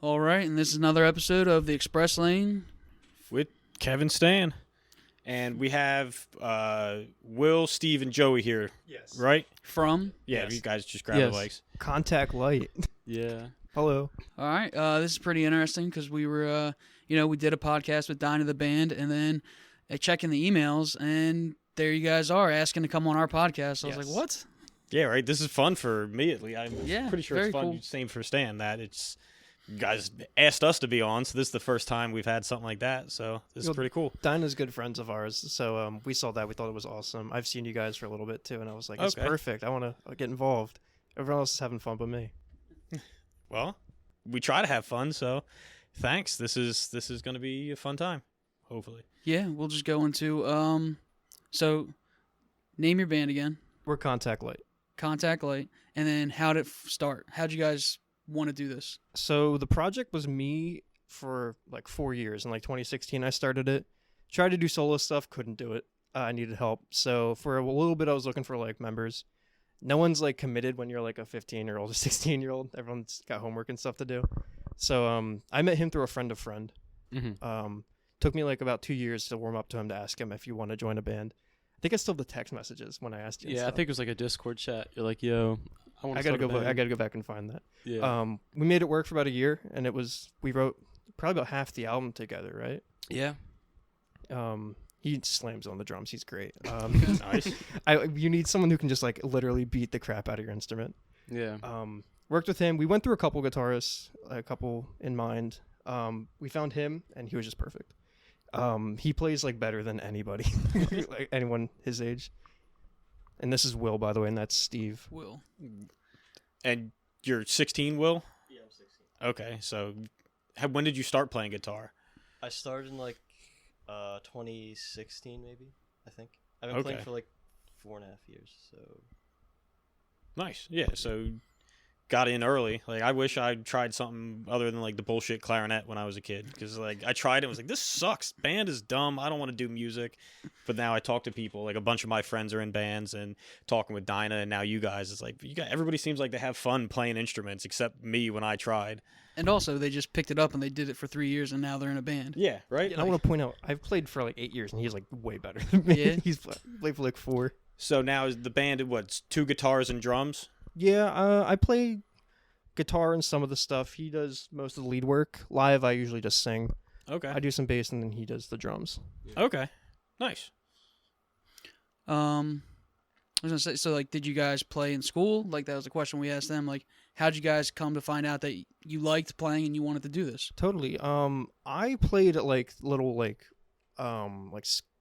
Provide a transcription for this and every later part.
All right, and this is another episode of the ExpressLane with Kevin Stan. And we have Will, Steve, and Joey here. Yes. Right? from. Yeah, Yes. you guys just grab the mics. Contact light. Yeah. Hello. All right, this is pretty interesting because we were, we did a podcast with Dinah the band, and then checking the emails, and there you guys are asking to come on our podcast. I was Yes. like, what? Yeah, right. This is fun for me at least. I'm pretty sure very it's fun. cool. Same for Stan. That it's you guys asked us to be on, so this is the first time we've had something like that. So this is pretty cool. Dinah's good friends of ours, so we saw that. We thought it was awesome. I've seen you guys for a little bit too, and I was like, it's Okay. perfect. I want to get involved. Everyone else is having fun but me. Well, we try to have fun, so thanks. This is going to be a fun time, hopefully. Yeah, we'll just go into so name your band again, We're Contact Light. Contact Light, and then how'd it start? How'd you guys want to do this? So the project was me for like 4 years. In like 2016, I started it. Tried to do solo stuff, couldn't do it. I needed help. So for a little bit, I was looking for like members. No one's like committed when you're like a 15-year-old or 16-year-old. Everyone's got homework and stuff to do. So I met him through a friend of friend. Mm-hmm. Took me like about 2 years to warm up to him to ask him if you want to join a band. I think I still have the text messages when I asked you. and Yeah, I stuff. think it was like a Discord chat. You're like, yo, I want to I gotta go back and find that. Yeah. We made it work for about a year, and we wrote probably about half the album together, right? yeah. He slams on the drums. He's great. Nice. You need someone who can just like literally beat the crap out of your instrument. Yeah. Worked with him. We went through a couple guitarists, a couple in mind. We found him, and he was just perfect. He plays like better than anybody, like anyone his age. And this is Will, by the way, and that's Steve. Will. And you're 16, Will? Yeah, I'm 16. Okay, so when did you start playing guitar? I started in like 2016, maybe. I think I've been playing Okay. for like 4.5 years. So Nice. Yeah, so got in early. Like, I wish I'd tried something other than like the bullshit clarinet when I was a kid, because like I tried it and was like, this sucks. Band is dumb. I don't want to do music. But now I talk to people. Like, a bunch of my friends are in bands, and talking with Dinah and now you guys, it's like everybody seems like they have fun playing instruments except me when I tried. And also, they just picked it up and they did it for 3 years, and now they're in a band. Yeah, right. And I want to point out, I've played for like 8 years, and he's like way better than me. Yeah? He's played for like 4. So now is the band what's 2 guitars and drums? Yeah, I play guitar and some of the stuff. He does most of the lead work. Live, I usually just sing. Okay. I do some bass, and then he does the drums. Okay. Nice. I was gonna say, so like, did you guys play in school? Like, that was the question we asked them. Like, how'd you guys come to find out that you liked playing and you wanted to do this? Totally. I played at like little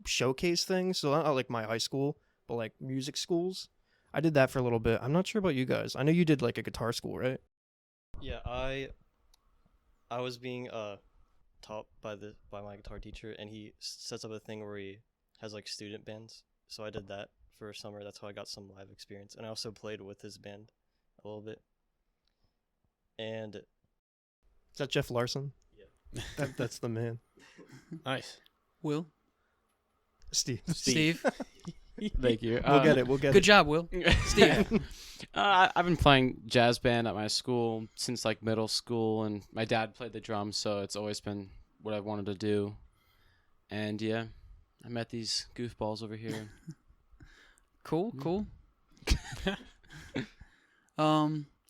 showcase things. So not like my high school, but like music schools. I did that for a little bit. I'm not sure about you guys. I know you did like a guitar school, right? yeah, I was being taught by my guitar teacher, and he sets up a thing where he has like student bands. So I did that for a summer. That's how I got some live experience, and I also played with his band a little bit. And Is that Jeff Larson? Yeah. That's the man. Nice. Will? Steve. Steve? Thank you. We'll get it. We'll get Good it. job, Will. Steve? I've been playing jazz band at my school since like middle school, and my dad played the drums, so it's always been what I wanted to do. And yeah, I met these goofballs over here. Cool.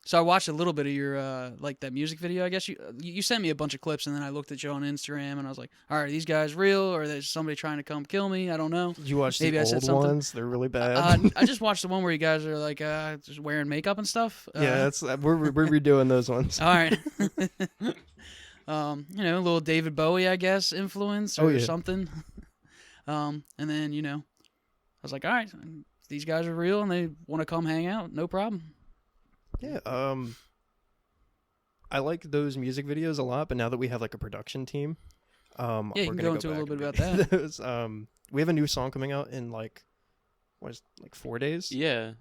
So I watched a little bit of your like that music video. I guess you sent me a bunch of clips, and then I looked at you on Instagram, and I was like, all right, are these guys real, or there's somebody trying to come kill me? I don't know. Did you watch Maybe the I said old something. ones? They're really bad. I just watched the one where you guys are like just wearing makeup and stuff. Yeah, we're redoing those ones. All right. A little David Bowie, I guess, influence or something. And then, I was like, all right, these guys are real and they want to come hang out. No problem. Yeah. I like those music videos a lot, but now that we have like a production team, you we're can gonna go into a little back bit and about that. those. We have a new song coming out in like 4 days. Yeah.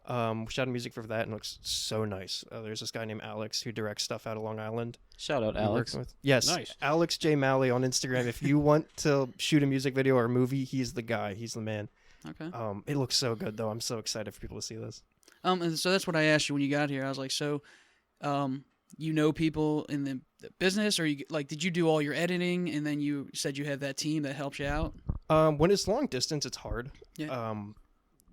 We shot music for that and it looks so nice. There's this guy named Alex who directs stuff out of Long Island. Shout out, We're Alex. working with- Yes, Nice. Alex J. Malley on Instagram. If you want to shoot a music video or a movie, he's the guy. He's the man. Okay. It looks so good though. I'm so excited for people to see this. And so that's what I asked you when you got here. I was like, so, you know people in the business, or you like, did you do all your editing and then you said you had that team that helps you out? When it's long distance, it's hard. Yeah.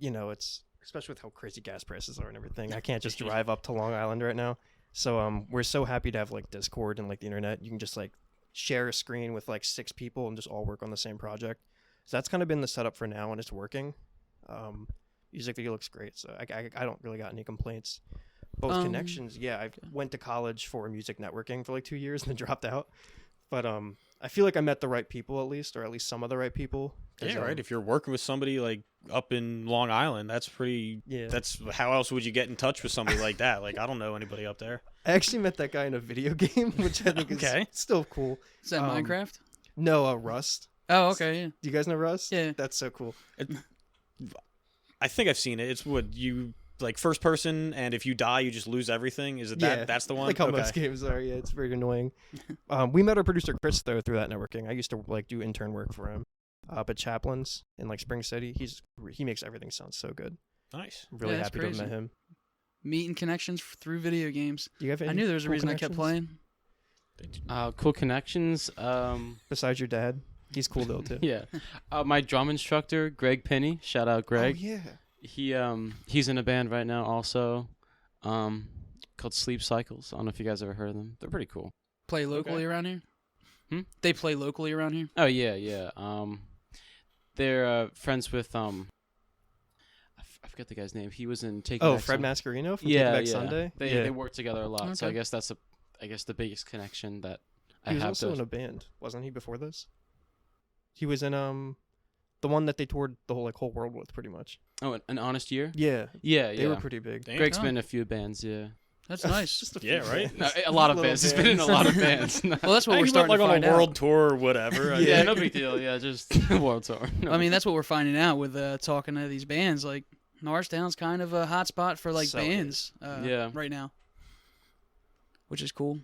It's especially with how crazy gas prices are and everything. I can't just drive up to Long Island right now. So we're so happy to have like Discord and like the internet. You can just like share a screen with like 6 people and just all work on the same project. So that's kind of been the setup for now, and it's working. Music video looks great, so I don't really got any complaints. Both connections, yeah. I went to college for music networking for like 2 years and then dropped out. But I feel like I met the right people at least, or at least some of the right people. Yeah, right. If you're working with somebody like up in Long Island, that's pretty. Yeah. That's how else would you get in touch with somebody like that? Like, I don't know anybody up there. I actually met that guy in a video game, which I think is still cool. Is that Minecraft? No, Rust. Oh, okay. Yeah. Do you guys know Rust? Yeah. That's so cool. I think I've seen it. It's what you like first person, and if you die, you just lose everything. Is it that? Yeah, That's the one. Like how most games are. Yeah, it's very annoying. We met our producer Chris though through that networking. I used to like do intern work for him up at Chaplin's in like Spring City. He makes everything sound so good. Nice. I'm really Yeah, that's happy to have crazy. met him. Meeting connections through video games. Do you have any I knew there was a cool reason I kept connections? playing. Cool connections. Besides your dad, he's cool though too. Yeah. My drum instructor, Greg Penny. Shout out, Greg. Oh, yeah. He's in a band right now also, called Sleep Cycles. I don't know if you guys ever heard of them. They're pretty cool. Play locally around here? They play locally around here? Oh yeah. They're friends with I forget the guy's name. He was in Taking Back Fred Sun- Mascarino from Yeah, Take Back Sunday. They work together a lot. So I Okay. guess that's the biggest connection that I He was have. also in a band, wasn't he? Before this, he was in the one that they toured the whole world with, pretty much. Oh, an Honest Year. Yeah, Yeah, they were pretty big. Damn. Greg's Oh. been in a few bands. Yeah. That's nice. Just a Yeah, few right? bands. No, a lot of Little bands. He's been in a bands. lot of bands. Well, that's what I we're went, starting like to on find a world out. tour or whatever. Yeah, no big deal. Yeah, just world tour. No I mean, that's what we're finding out with talking to these bands. Like, Norristown's kind of a hot spot for like So it bands Yeah. right now, which is cool.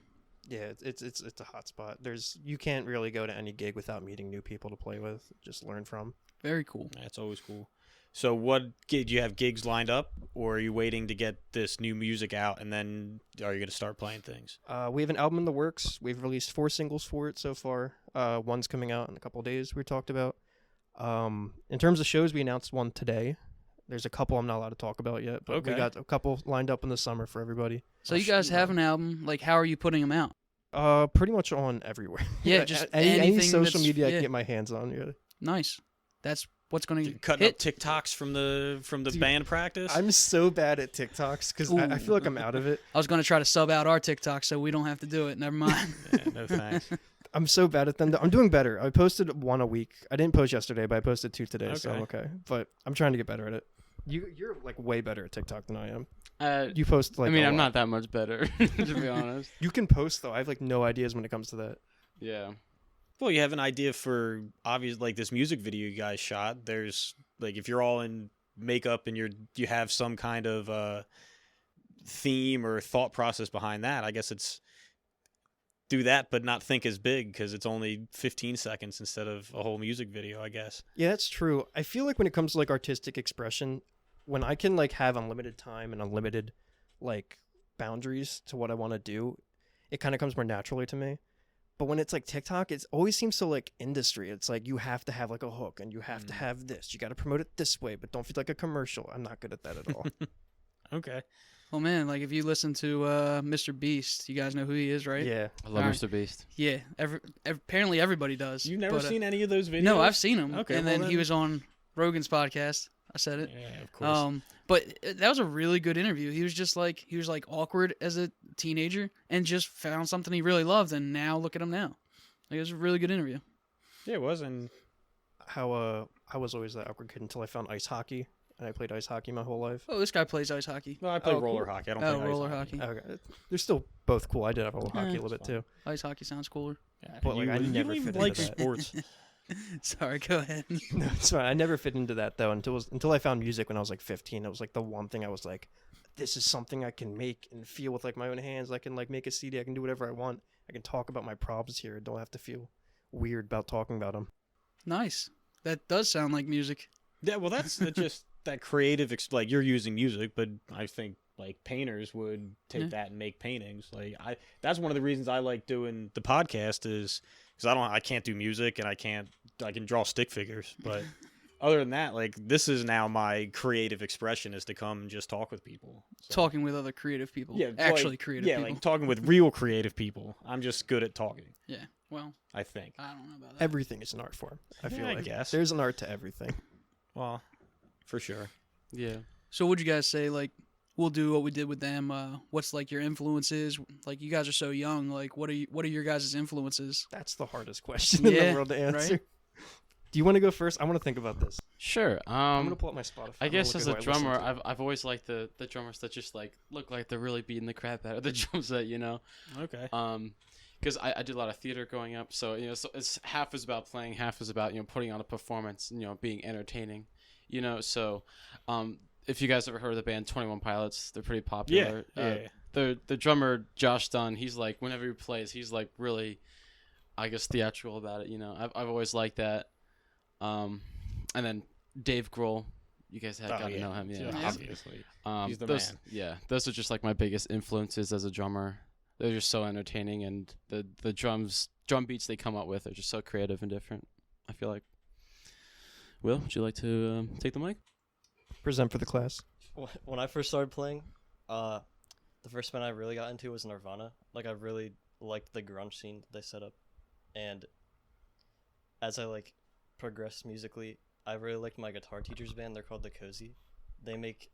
Yeah, it's a hot spot. You can't really go to any gig without meeting new people to play with, just learn from. Very cool. That's always cool. So what do you have gigs lined up, or are you waiting to get this new music out and then are you going to start playing things? We have an album in the works. We've released 4 singles for it so far. One's coming out in a couple of days. We talked about. In terms of shows, we announced one today. There's a couple I'm not allowed to talk about yet, but we Okay. got a couple lined up in the summer for everybody. So you guys have an album. Like, how are you putting them out? Pretty much on everywhere. Yeah, just any anything social that's- media I yeah. can get my hands on. Yeah. Nice. That's what's going to Cutting hit. up TikToks from the Dude, band practice? I'm so bad at TikToks because I feel like I'm out of it. I was going to try to sub out our TikTok so we don't have to do it. Never mind. Yeah, no thanks. I'm so bad at them. I'm doing better. I posted 1 a week. I didn't post yesterday, but I posted 2 today, so I'm okay. But I'm trying to get better at it. You're like way better at TikTok than I am. You post like. I mean, a I'm lot. not that much better, to be honest. You can post though. I have like no ideas when it comes to that. Yeah. Well, you have an idea for obvious like this music video you guys shot. There's like if you're all in makeup and you have some kind of theme or thought process behind that. I guess it's do that, but not think as big because it's only 15 seconds instead of a whole music video. I guess. Yeah, that's true. I feel like when it comes to like artistic expression, when I can like have unlimited time and unlimited like boundaries to what I want to do, it kind of comes more naturally to me. But when it's like TikTok, it always seems so like industry. It's like you have to have like a hook and you have to have this. You got to promote it this way, but don't feel like a commercial. I'm not good at that at all. Okay. Well, man, like if you listen to Mr. Beast, you guys know who he is, right? Yeah. I love Alright. Mr. Beast. Yeah. Apparently everybody does. You've never but, seen any of those videos? No, I've seen him. Okay, And well then he then- was on Rogan's podcast. I said it. Yeah, of course. But that was a really good interview. He was like awkward as a teenager and just found something he really loved, and now look at him now. Like, it was a really good interview. Yeah, it was, and How I was always that awkward kid until I found ice hockey, and I played ice hockey my whole life. Oh, this guy plays ice hockey. well, I play Oh, roller cool. hockey. I don't Oh, play ice roller hockey. hockey. Okay, they're still both cool. I did have a little hockey Yeah, a little bit it's too. Ice hockey sounds cooler. Yeah, But, like, I you never don't fit even like into that. sports. Sorry, go ahead. No, it's fine. I never fit into that though until I found music when I was like 15. It was like the one thing I was like, this is something I can make and feel with like my own hands. I can like make a CD. I can do whatever I want. I can talk about my problems here. I don't have to feel weird about talking about them. Nice. That does sound like music. Yeah, well, that's just that creative. Like you're using music, but I think like painters would take that and make paintings. Like that's one of the reasons I like doing the podcast is because I can't do music and I can draw stick figures, but other than that, like this is now my creative expression is to come and just talk with people. So. Talking with other creative people. Yeah, Actually like, creative people. Yeah, like talking with real creative people. I'm just good at talking. Yeah, well. I think. I don't know about that. Everything is an art form. I feel like. I guess. There's an art to everything. Well, for sure. Yeah. So would you guys say, like, we'll do what we did with them? What's, like, your influences? Like, you guys are so young. Like, what are your guys' influences? That's the hardest question in the world to answer. Right? Do you want to go first? I want to think about this. Sure. I'm gonna pull up my Spotify. I guess as a drummer, I've I've always liked the drummers that just like look like they're really beating the crap out of the drum set, you know. Okay. Because I did a lot of theater growing up, so so it's half is about playing, half is about putting on a performance, being entertaining, So, if you guys ever heard of the band 21 Pilots, they're pretty popular. Yeah. The drummer Josh Dunn, he's like whenever he plays, he's like really, I guess, theatrical about it. I've always liked that. And then Dave Grohl, you guys got to know him, yeah. Obviously. He's the those, man. Yeah, those are just like my biggest influences as a drummer. They're just so entertaining, and the drum beats they come up with are just so creative and different, I feel like. Will, would you like to take the mic? Present for the class. When I first started playing, the first band I really got into was Nirvana. Like, I really liked the grunge scene that they set up. And as I, like, progressed musically, I really liked my guitar teacher's band. They're called The Cozy. They make,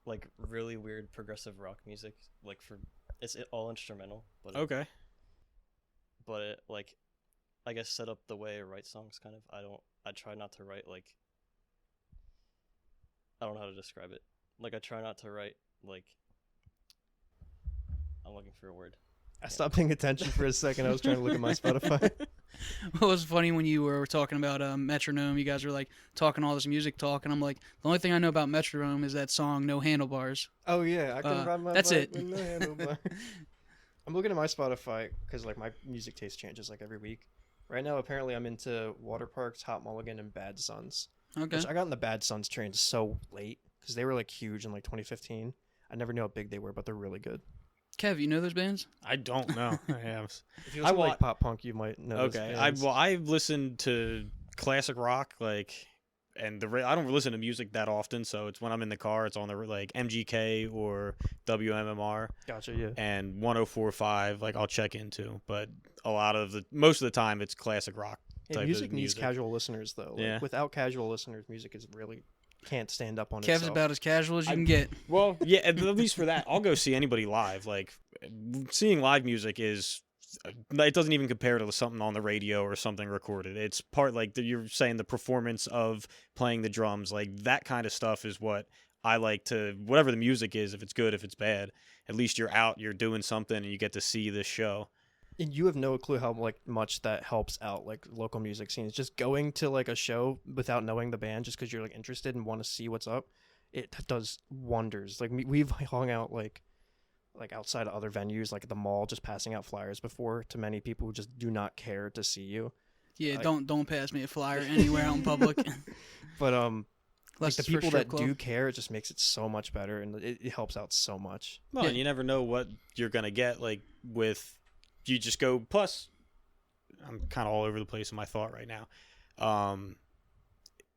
like, really weird progressive rock music. Like, it's all instrumental. But Okay. But it, like, I guess set up the way I write songs, kind of. I try not to write, like, I don't know how to describe it. Like, I try not to write, like, I'm looking for a word. I stopped paying attention for a second. I was trying to look at my Spotify. It was funny when you were talking about Metronome. You guys were like talking all this music talk, and I'm like, the only thing I know about Metronome is that song "No Handlebars." Oh yeah, I can ride my that's bike it. with no handlebar. I'm looking at my Spotify because like my music taste changes like every week. Right now, apparently, I'm into Water Parks, Hot Mulligan, and Bad Sons. Okay. Which I got in the Bad Sons train so late because they were like huge in like 2015. I never knew how big they were, but they're really good. Kev, you know those bands? I don't know. If you listen to like pop punk, you might know. Okay. I've listened to classic rock, like, and I don't listen to music that often, so it's when I'm in the car, it's on the like MGK or WMMR. Gotcha. Yeah. And 104.5, like I'll check into, but most of the time it's classic rock. Yeah, Type music of needs casual listeners though. Like, Yeah. Without casual listeners, music is really can't stand up on Kev's itself. about as casual as you can get. Well, yeah, at least for that, I'll go see anybody live. Like, seeing live music it doesn't even compare to something on the radio or something recorded. It's part, like, you're saying the performance of playing the drums. Like, that kind of stuff is what I like to, whatever the music is, if it's good, if it's bad, at least you're out, you're doing something, and you get to see this show. And you have no clue how like much that helps out like local music scenes. Just going to like a show without knowing the band, just because you're like interested and want to see what's up, it does wonders. Like we've hung out like outside of other venues, like at the mall, just passing out flyers before to many people who just do not care to see you. Yeah, don't pass me a flyer anywhere out in public. But Like the people that do care, it just makes it so much better, and it helps out so much. Well, and you never know what you're gonna get. Like with, you just go. Plus, I'm kind of all over the place in my thought right now.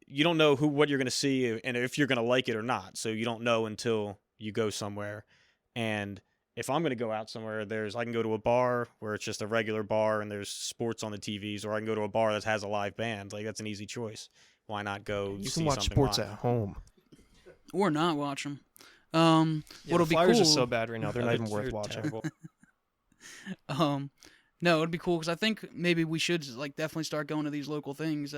You don't know what you're gonna see and if you're gonna like it or not. So you don't know until you go somewhere. And if I'm gonna go out somewhere, I can go to a bar where it's just a regular bar and there's sports on the TVs, or I can go to a bar that has a live band. Like, that's an easy choice. Why not go? You see can watch something sports live? at home. or not watch them. Yeah, What'll the be Flyers cool? are so bad right now; they're not even worth They're watching. terrible. No, it'd be cool because I think maybe we should like definitely start going to these local things.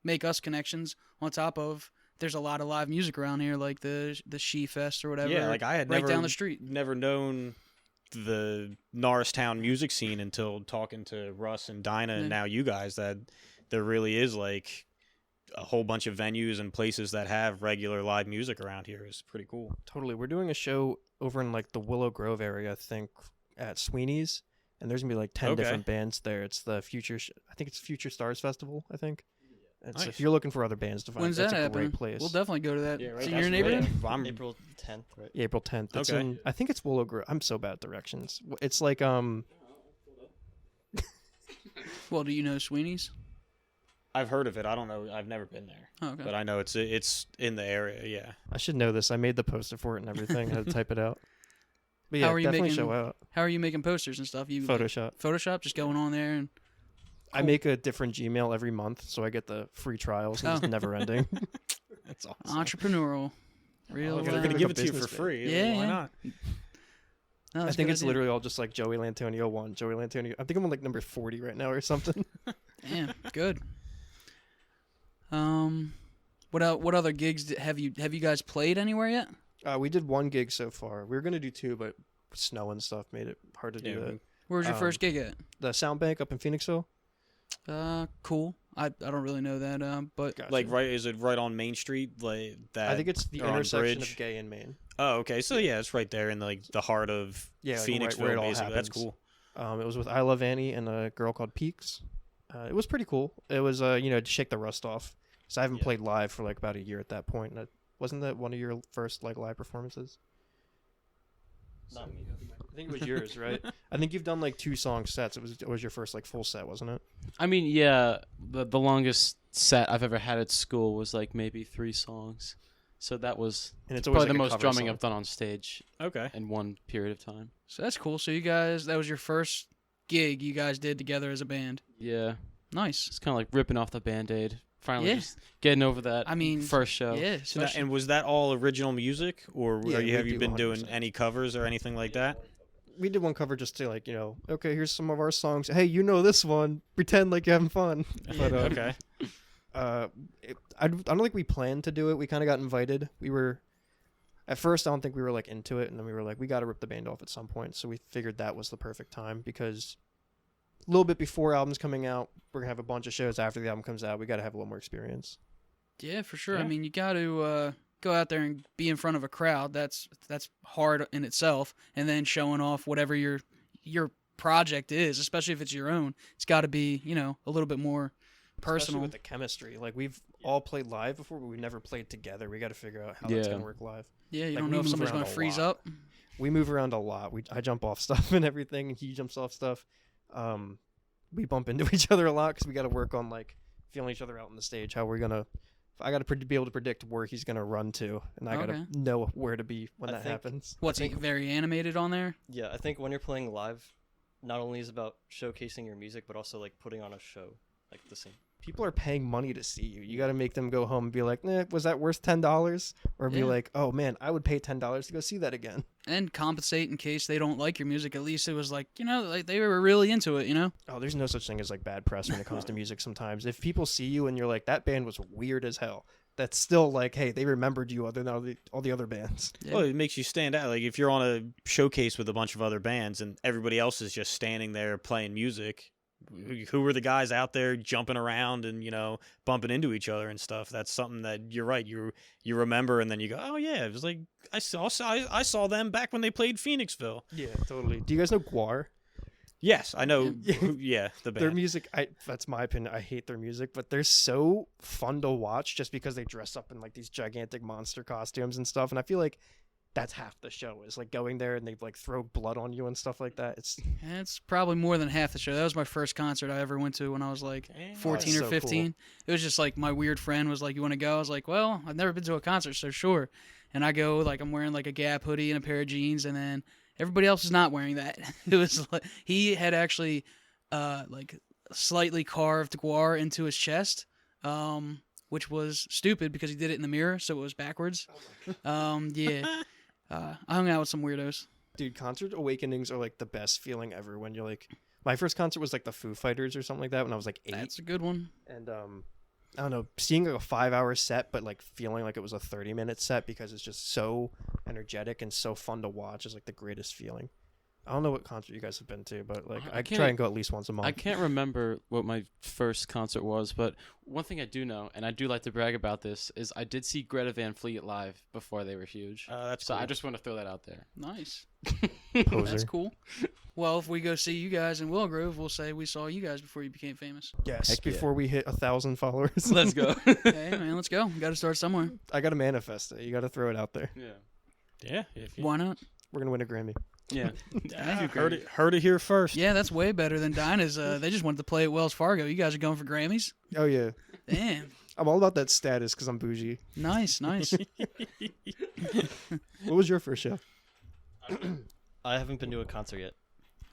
Make us connections on top of. There's a lot of live music around here, like the She Fest or whatever. Yeah, like I had right never down the street. never known the Norristown music scene until talking to Russ and Dinah and now you guys, that there really is like a whole bunch of venues and places that have regular live music around here. Is pretty cool. Totally. We're doing a show over in like the Willow Grove area, I think, at Sweeney's, and there's gonna be like 10 Okay. different bands there. It's the I think it's Future Stars Festival, I think. It's, Nice. if you're looking for other bands to find, When's that's that a happening? great place. We'll definitely go to that. Yeah, right. It's in That's your neighborhood? right. I'm April 10th, right? April 10th. It's Okay. in, I think it's Willow Grove. I'm so bad at directions. It's like Well, do you know Sweeney's? I've heard of it. I don't know. I've never been there, Oh, okay. but I know it's in the area. Yeah. I should know this. I made the poster for it and everything. I had to type it out. But yeah, How are you definitely making- show out. How are you making posters and stuff? You like, Photoshop. Photoshop, just going on there and I make a different Gmail every month, so I get the free trials. And Oh. it's never ending. That's awesome. entrepreneurial. Real. They're Like gonna a give it to you for business free. Yeah, Why yeah. not? No, I that's a think good it's idea. literally all just like Joey Lantonio 1, Joey Lantonio. I think I'm on like number 40 right now or something. Damn, good. What other gigs have you guys played anywhere yet? We did one gig so far. We were gonna do two, but snow and stuff made it hard to do Yeah, that. Where was your first gig at? The Sound Bank up in Phoenixville. Cool. I don't really know that, but Gotcha. Like right? Is it right on Main Street? Like that? I think it's the or on intersection Bridge? of Gay and Main. Oh, okay. So yeah, it's right there in like the heart of Yeah, like, Phoenixville. where it all Basically, that's happens. cool. It was with I Love Annie and a girl called Peaks. It was pretty cool. It was to shake the rust off. So I haven't Yeah. played live for like about a year at that point. And wasn't that one of your first like live performances? Not me. I think it was yours, right? I think you've done like 2 song sets. It was your first like full set, wasn't it? I mean, yeah, the longest set I've ever had at school was like maybe 3 songs. So that was And it's always probably like the a most cover drumming song. I've done on stage Okay. in one period of time. so that's cool. So you guys, that was your first gig you guys did together as a band. Yeah, Nice. it's kind of like ripping off the Band-Aid. Finally Yeah. just getting over that I mean, first show. Yeah. So that, especially- and was that all original music, or Yeah, we have you do been doing 100%. any covers or anything like that? We did one cover just to like, okay, here's some of our songs. Hey, you know this one. Pretend like you're having fun. But Okay. I don't think we planned to do it. We kind of got invited. We were at first, I don't think we were like into it, and then we were like, we got to rip the band off at some point. So we figured that was the perfect time because a little bit before album's coming out, we're gonna have a bunch of shows after the album comes out. We got to have a little more experience. yeah, for sure. I Yeah. mean, you got to go out there and be in front of a crowd. That's hard in itself, and then showing off whatever your project is, especially if it's your own. It's got to be a little bit more Especially personal. with the chemistry. Like we've all played live before, but we've never played together. We got to figure out how that's Yeah. gonna work live. Yeah, you like, don't we know if move somebody's around going to a freeze lot. up. We move around a lot. I jump off stuff and everything, and he jumps off stuff. We bump into each other a lot because we got to work on like feeling each other out on the stage. How we're gonna. I got to be able to predict where he's gonna run to, and I got to Okay. know where to be when I that think- happens. What's it very animated on there? Yeah, I think when you're playing live, not only is it about showcasing your music, but also like putting on a show, like the same. People are paying money to see you. You got to make them go home and be like, was that worth $10? Or be Yeah. like, oh man, I would pay $10 to go see that again. And compensate in case they don't like your music. At least it was like like they were really into it. Oh, there's no such thing as like bad press when it comes to music sometimes. If people see you and you're like, that band was weird as hell, that's still like, hey, they remembered you other than all the other bands. Yeah. Well, it makes you stand out. Like if you're on a showcase with a bunch of other bands and everybody else is just standing there playing music, who were the guys out there jumping around and bumping into each other and stuff? That's something that you're right. You remember, and then you go, oh yeah, it was like I saw them back when they played Phoenixville. Yeah, totally. Do you guys know Guar? Yes, I know. Yeah. Yeah, the Their band. music, that's my opinion. I hate their music, but they're so fun to watch just because they dress up in like these gigantic monster costumes and stuff. And I feel like that's half the show is like going there and they like throw blood on you and stuff like that. It's probably more than half the show. That was my first concert I ever went to when I was like Damn. 14 that's or so 15. It was just like my weird friend was like, "You want to go?" I was like, "Well, I've never been to a concert, so sure." And I go, like, I'm wearing like a Gap hoodie and a pair of jeans, and then everybody else is not wearing that. It was like he had actually like slightly carved Guar into his chest, which was stupid because he did it in the mirror, so it was backwards. Yeah. I hung out with some weirdos. Dude, concert awakenings are like the best feeling ever when you're like, my first concert was like the Foo Fighters or something like that when I was like 8. That's a good one. And I don't know, seeing like a 5-hour set, but like feeling like it was a 30-minute set because it's just so energetic and so fun to watch is like the greatest feeling. I don't know what concert you guys have been to, but like I I can't- try and go at least once a month. I can't remember what my first concert was, but one thing I do know, and I do like to brag about this, is I did see Greta Van Fleet live before they were huge. That's So cool. I just want to throw that out there. Nice. Poser. That's cool. Well, if we go see you guys in Willow Grove, we'll say we saw you guys before you became famous. Yes, Heck yeah. before we hit 1,000 followers. Let's go. Hey, man, let's go. Got to start somewhere. I got to manifest it. You got to throw it out there. Yeah. Yeah, if you Why not? We're going to win a Grammy. Yeah. Yeah, heard it here first. Yeah, that's way better than Dinah's. They just wanted to play at Wells Fargo. You guys are going for Grammys? Oh, yeah. Damn. I'm all about that status because I'm bougie. Nice, nice. What was your first show? I haven't been to a concert yet.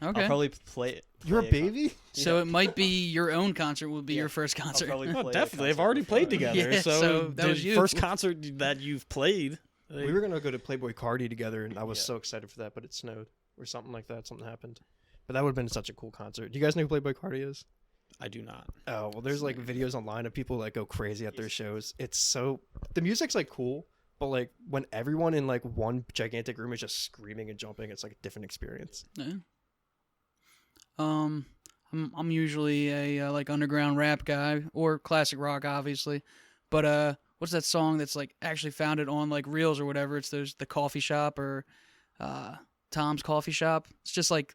Okay. I'll probably play. You're a play baby? So it might be your own concert will be Yeah. your first I'll concert. probably Oh, play a definitely. They've concert already before played I- together. Yeah, so that the was you. first concert that you've played. We were going to go to Playboy Cardi together, and I was Yeah. so excited for that, but it snowed or something like that. Something happened. But that would have been such a cool concert. Do you guys know who Playboy Cardi is? I do not. Oh, well, there's like videos online of people that go crazy at their shows. It's so. The music's like cool, but like when everyone in like one gigantic room is just screaming and jumping, it's like a different experience. Yeah. I'm usually a like underground rap guy or classic rock, obviously. But what's that song that's like actually founded on like Reels or whatever? It's the coffee shop or Tom's Coffee Shop. It's just like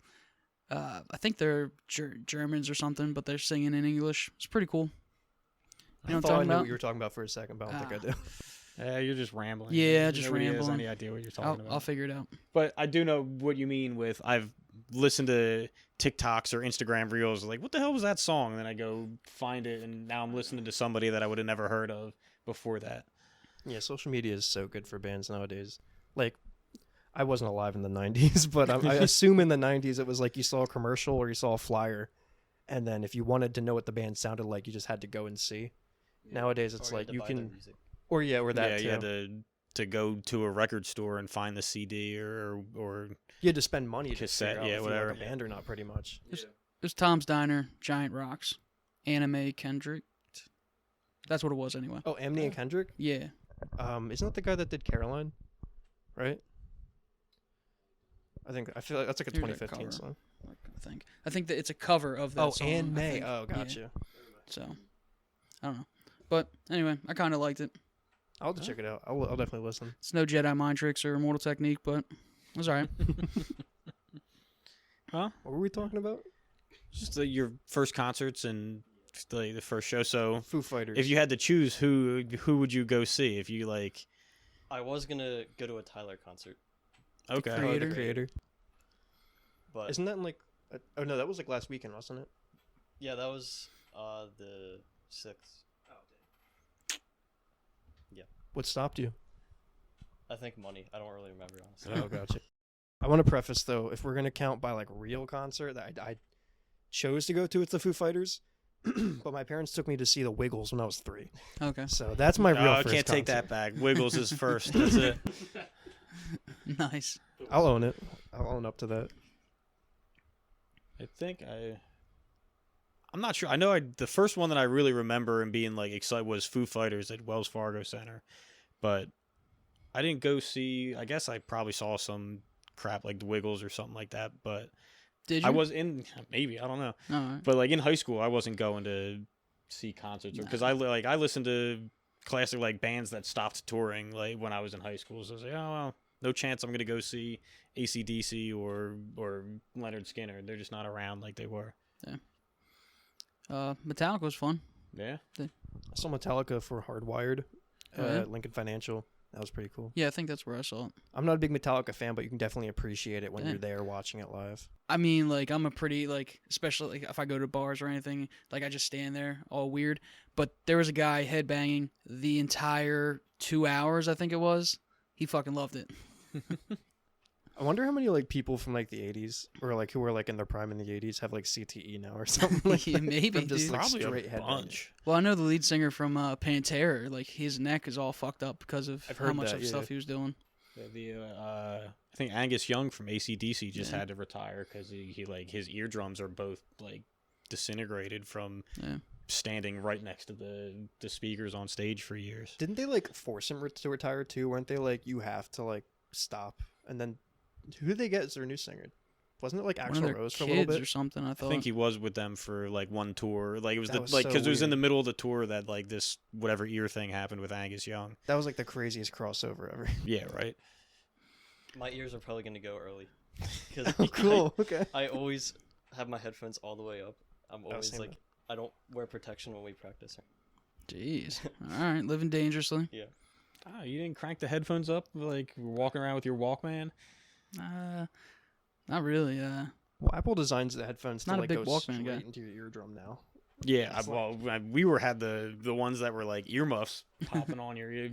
I think they're Germans or something, but they're singing in English. It's pretty cool. You know I what I'm thought I talking knew about? what you were talking about for a second, but I don't think I do. You're just rambling. Yeah, just Nobody has rambling. any idea what you're talking about. I'll figure it out. But I do know what you mean with I've listened to TikToks or Instagram reels like, what the hell was that song? And then I go find it, and now I'm listening to somebody that I would have never heard of before that. Yeah, social media is so good for bands nowadays. Like, I wasn't alive in the 90s, but I assume in the 90s it was like you saw a commercial or you saw a flyer, and then if you wanted to know what the band sounded like, you just had to go and see. Nowadays, it's Or like had to you buy their can, music. or that yeah, too. you had to go to a record store and find the CD or You had to spend money to Cassette, figure out yeah, if you whatever. like a band or not, pretty much. There's Tom's Diner, Giant Rocks, Anime Kendrick. That's what it was anyway. Oh, Amity and Kendrick? Yeah. Isn't that the guy that did Caroline? Right? I feel like that's like a Here's a 2015 cover. song. I think that it's a cover of that Oh, song. and I May. think. Oh, Yeah. gotcha. So, I don't know. But anyway, I kind of liked it. I'll have to check it out. I'll definitely listen. It's no Jedi mind tricks or Immortal Technique, but it was alright. What were we talking about? just your first concerts and the first show. So Foo Fighters. if you had to choose, who would you go see? If you like, I was gonna go to a Tyler concert, okay, Oh, the Creator. creator. but Isn't that in like? Oh no, that was like last weekend, wasn't it? yeah, that was the 6th. What stopped you? I think money. I don't really remember honestly. Oh, gotcha. I want to preface though, if we're gonna count by like real concert that I chose to go to, it's the Foo Fighters, but my parents took me to see the Wiggles when I was 3. Okay. So that's my real Oh, I first can't take concert. that back. Wiggles is first. That's it. Nice. I'll own it. I'll own up to that. I think I'm not sure. I know the first one that I really remember and being like excited was Foo Fighters at Wells Fargo Center, but I didn't go see. I guess I probably saw some crap like the Wiggles or something like that. But Did you? I was in maybe I don't know. All right. But like in high school, I wasn't going to see concerts because I listened to classic like bands that stopped touring like when I was in high school. So I was like, oh well, no chance I'm gonna go see AC/DC or Leonard Skinner. They're just not around like they were. Metallica was fun. Yeah. I saw Metallica for Hardwired Oh, yeah? at Lincoln Financial. That was pretty cool. Yeah, I think that's where I saw it. I'm not a big Metallica fan, but you can definitely appreciate it when Yeah. you're there watching it live. I mean, like, I'm a pretty, like, especially like, if I go to bars or anything, like, I just stand there all weird. But there was a guy headbanging the entire 2 hours, I think it was. He fucking loved it. I wonder how many like people from like the 80s or like who were like in their prime in the 80s have like CTE now or something like Yeah, that. maybe, From just, dude. like, Probably straight a headbanging. bunch. Well, I know the lead singer from Pantera, like, his neck is all fucked up because of I've how heard much that, of yeah. stuff he was doing. I think Angus Young from AC/DC just Yeah. had to retire because he like his eardrums are both like disintegrated from Yeah. standing right next to the speakers on stage for years. Didn't they like force him to retire too? Weren't they like you have to like stop? And then who did they get as their new singer? Wasn't it like One of Axl their Rose for a little kids bit? or something, I I thought. think he was with them for like one tour. Like it was That was like so because it was in weird. the middle of the tour that like this whatever ear thing happened with Angus Young. That was like the craziest crossover ever. Yeah, right. My ears are probably gonna go early. Because Oh, cool. Okay. I always have my headphones all the way up. I'm always same like, I don't wear protection when we practice. Jeez. All right, living dangerously. Yeah. Oh, you didn't crank the headphones up like walking around with your Walkman? Not really. Well, Apple designs the headphones Not to a like big go Walkman straight guy. into your eardrum now. Yeah, It's we had the ones that were like earmuffs popping on your ear.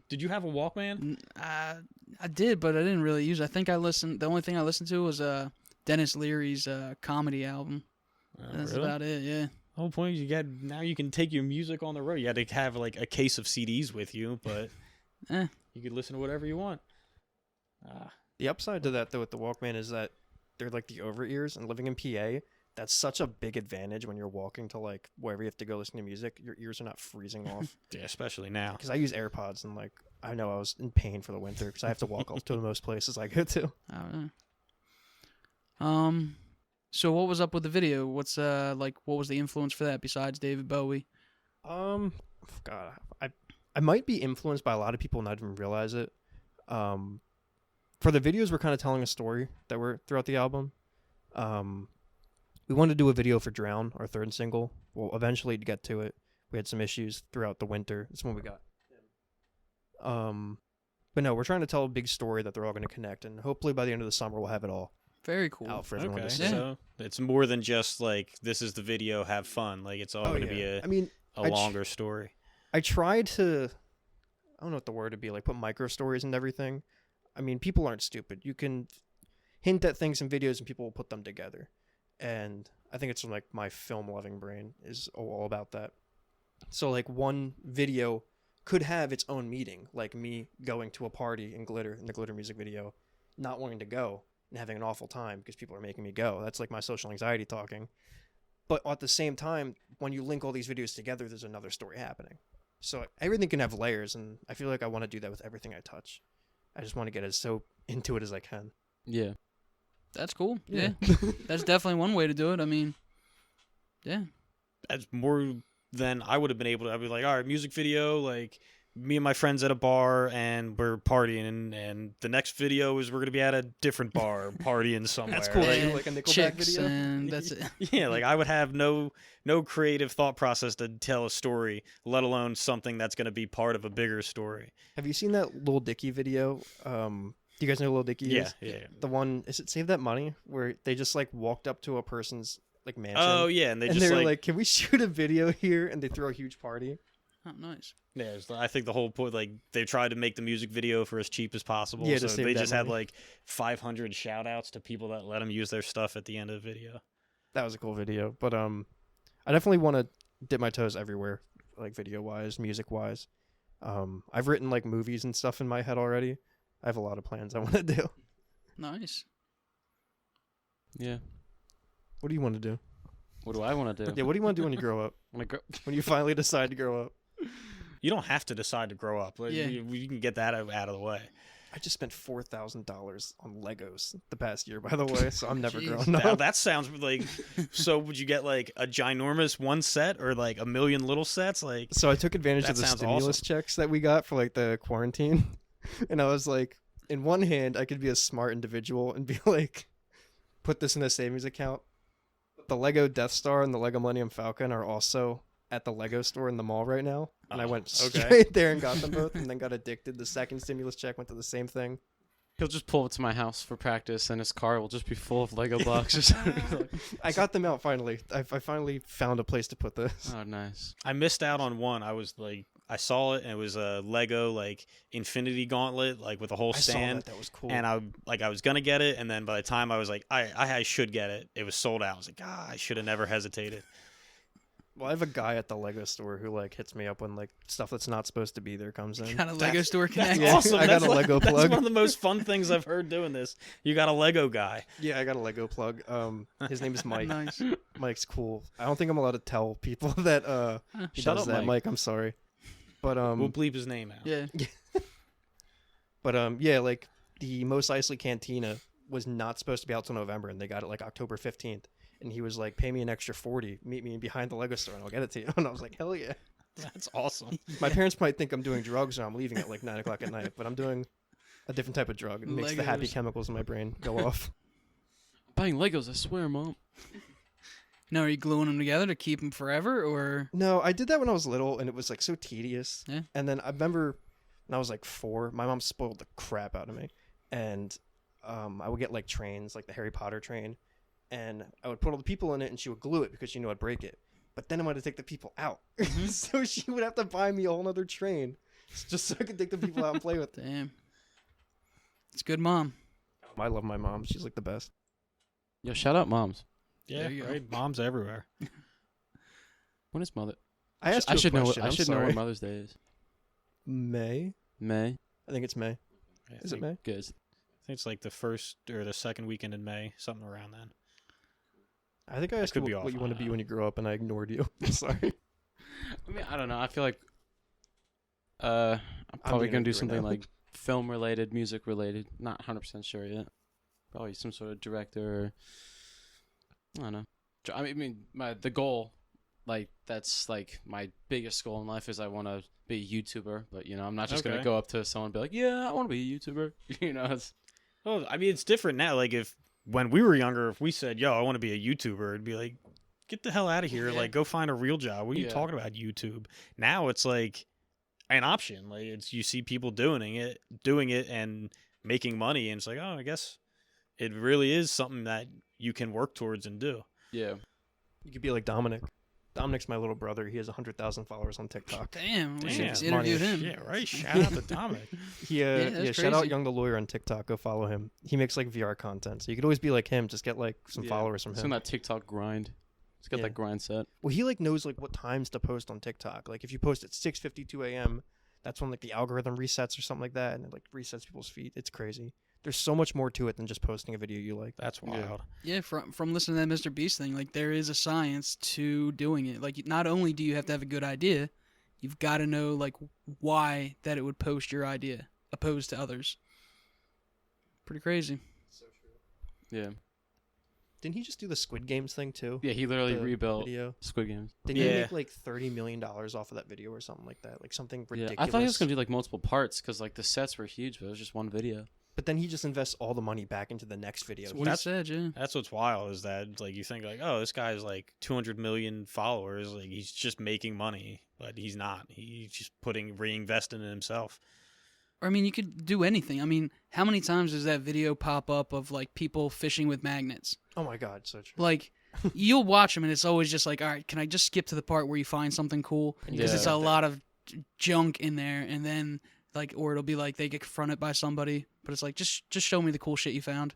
Did you have a Walkman? I did, but I didn't really use it. I think the only thing I listened to was Dennis Leary's comedy album. That's Really? about it, yeah. The whole point is now you can take your music on the road. You had to have like a case of CDs with you, but you could listen to whatever you want. The upside to that, though, with the Walkman is that they're like the over ears, and living in PA, that's such a big advantage when you're walking to like wherever you have to go listen to music. Your ears are not freezing off. Yeah, especially now. Because I use AirPods, and like I know I was in pain for the winter because I have to walk up to most places I go to. I don't know. So what was up with the video? What was the influence for that besides David Bowie? God, I might be influenced by a lot of people and not even realize it. For the videos, we're kind of telling a story that we're throughout the album. We wanted to do a video for Drown, our third single. Well, eventually to get to it, we had some issues throughout the winter. That's when we got. But no, we're trying to tell a big story that they're all going to connect, and hopefully by the end of the summer we'll have it all Very cool. out for everyone Okay, to see. Yeah. so it's more than just like this is the video, have fun. Like it's all going to be I mean, a longer story. I tried to, I don't know what the word would be, like put micro stories and everything. I mean, people aren't stupid. You can hint at things in videos and people will put them together. And I think it's like my film loving brain is all about that. So like one video could have its own meaning, like me going to a party in the Glitter music video, not wanting to go and having an awful time because people are making me go. That's like my social anxiety talking. But at the same time, when you link all these videos together, there's another story happening. So everything can have layers, and I feel like I want to do that with everything I touch. I just want to get as so into it as I can. Yeah. That's cool. Yeah. That's definitely one way to do it. I mean, yeah. That's more than I would have been able to. I'd be like, all right, music video, like me and my friends at a bar and we're partying, and the next video is we're gonna be at a different bar partying somewhere. That's cool. That And you like a Nickelback chicks video. and that's it. Yeah, like I would have no creative thought process to tell a story, let alone something that's gonna be part of a bigger story. Have you seen that Lil Dicky video? Do you guys know who Lil Dicky Yeah, is? yeah. The one, is it Save That Money? Where they just like walked up to a person's like mansion. Oh yeah, and they and just they were like, like, can we shoot a video here? And they throw a huge party. Oh, nice. yeah. I think the whole point, like they tried to make the music video for as cheap as possible. Yeah, so to save they that just had money. like 500 shout outs to people that let them use their stuff at the end of the video. That was a cool video. But I definitely want to dip my toes everywhere, like video wise, music wise. I've written like movies and stuff in my head already. I have a lot of plans I want to do. Nice. Yeah. What do you want to do? What do I want to do? Yeah, what do you want to do when you grow up? When you finally decide to grow up? You don't have to decide to grow up. Like, Yeah. you can get that out of the way. I just spent $4,000 on Legos the past year, by the way, so I'm never Jeez. growing Now, up. that sounds like. So would you get like a ginormous one set or like a million little sets? Like So I took advantage That of the sounds stimulus awesome. checks that we got for like the quarantine. And I was like, in one hand, I could be a smart individual and be like, put this in a savings account. The Lego Death Star and the Lego Millennium Falcon are also at the Lego store in the mall right now. And I went okay. straight there and got them both and then got addicted. The second stimulus check went to the same thing. He'll just pull up to my house for practice, and his car will just be full of Lego blocks or something. I got them out finally. I finally found a place to put this. Oh, nice. I missed out on one. I was like, I saw it and it was a Lego like Infinity Gauntlet, like with a whole I saw stand. that. That was cool. And I was gonna get it, and then by the time I was like, I should get it, it was sold out. I was like, I should have never hesitated. Well, I have a guy at the Lego store who like hits me up when like stuff that's not supposed to be there comes in. Kind of Lego store That's connect. Yeah, awesome. I got That's a Lego That's plug. one of the most fun things I've heard doing this. You got a Lego guy. Yeah, I got a Lego plug. His name is Mike. Nice. Mike's cool. I don't think I'm allowed to tell people that he Shut does up, that. Mike. I'm sorry. But We'll bleep his name out. Yeah. yeah, like the Mos Eisley Cantina was not supposed to be out till November, and they got it like October 15th. And he was like, "Pay me an extra $40, meet me behind the Lego store, and I'll get it to you." And I was like, "Hell yeah!" That's awesome. My parents might think I'm doing drugs or I'm leaving at like 9 o'clock at night, but I'm doing a different type of drug. It makes the happy Legos. chemicals in my brain go off. Buying Legos, I swear, Mom. No, are you gluing them together to keep them forever, or No, I did that when I was little, and it was like so tedious. Yeah. And then I remember when I was like 4, my mom spoiled the crap out of me, and I would get like trains, like the Harry Potter train, and I would put all the people in it, and she would glue it because she knew I'd break it. But then I wanted to take the people out, so she would have to buy me a whole other train just so I could take the people out and play with them. damn? It's good, mom. I love my mom; she's like the best. Yo, shout out moms. Yeah, There you go. right. Moms everywhere. When is Mother? I asked you I should a know. question. I I'm should know sorry. when Mother's Day is. May. May. I think it's May. I Is it think, May? Good. I think it's like the first or the second weekend in May, something around then. I think I asked you could be what off you on want to be that. when you grow up, and I ignored you. Sorry. I mean, I don't know. I feel like I'm probably gonna gonna do do it something now. like film related, music related. Not 100% sure yet. Probably some sort of director. I don't know. I mean, the goal, like that's like my biggest goal in life is I want to be a YouTuber. But you know, I'm not just gonna Okay. go up to someone and be like, yeah, I want to be a YouTuber. You know, it's Well, I mean, it's different now. Like if when we were younger, if we said, "Yo, I want to be a YouTuber," it'd be like, "Get the hell out of here! Yeah. Like, go find a real job." What are you Yeah. talking about, YouTube? Now it's like an option. Like it's you see people doing it, and making money, and it's like, oh, I guess it really is something that you can work towards and do. yeah. You could be like Dominic. Dominic's my little brother. He has 100,000 followers on TikTok. Damn, we Damn, should interview him. Yeah, right. Shout out to Dominic. that's Shout out crazy. Young the Lawyer on TikTok. Go follow him. He makes like VR content, so you could always be like him. Just get like some Yeah. followers from It's him. on that TikTok grind. It's got Yeah. that grind set. Well, he like knows like what times to post on TikTok. Like if you post at 6:52 a.m., that's when like the algorithm resets or something like that, and it like resets people's feed. It's crazy. There's so much more to it than just posting a video you like. That's wild. Yeah, from listening to that Mr. Beast thing, like there is a science to doing it. Like not only do you have to have a good idea, you've got to know like why that it would post your idea opposed to others. Pretty crazy. Yeah. Didn't he just do the Squid Games thing too? Yeah, he literally The rebuilt video. Squid Games. Didn't he Yeah. make like $30 million off of that video or something like that? Like something Yeah, ridiculous. I thought he was gonna do like multiple parts because like the sets were huge, but it was just one video. But then he just invests all the money back into the next video. That's what he said, yeah. That's what's wild is that like you think like, oh, this guy's like 200 million followers, like he's just making money, but he's not. He's just reinvesting in himself. Or I mean, you could do anything. I mean, how many times does that video pop up of like people fishing with magnets? Oh my god, so true. Like, you'll watch them and it's always just like, all right, can I just skip to the part where you find something cool? Because Yeah. it's a lot of junk in there, and then like, or it'll be like they get confronted by somebody, but it's like just show me the cool shit you found.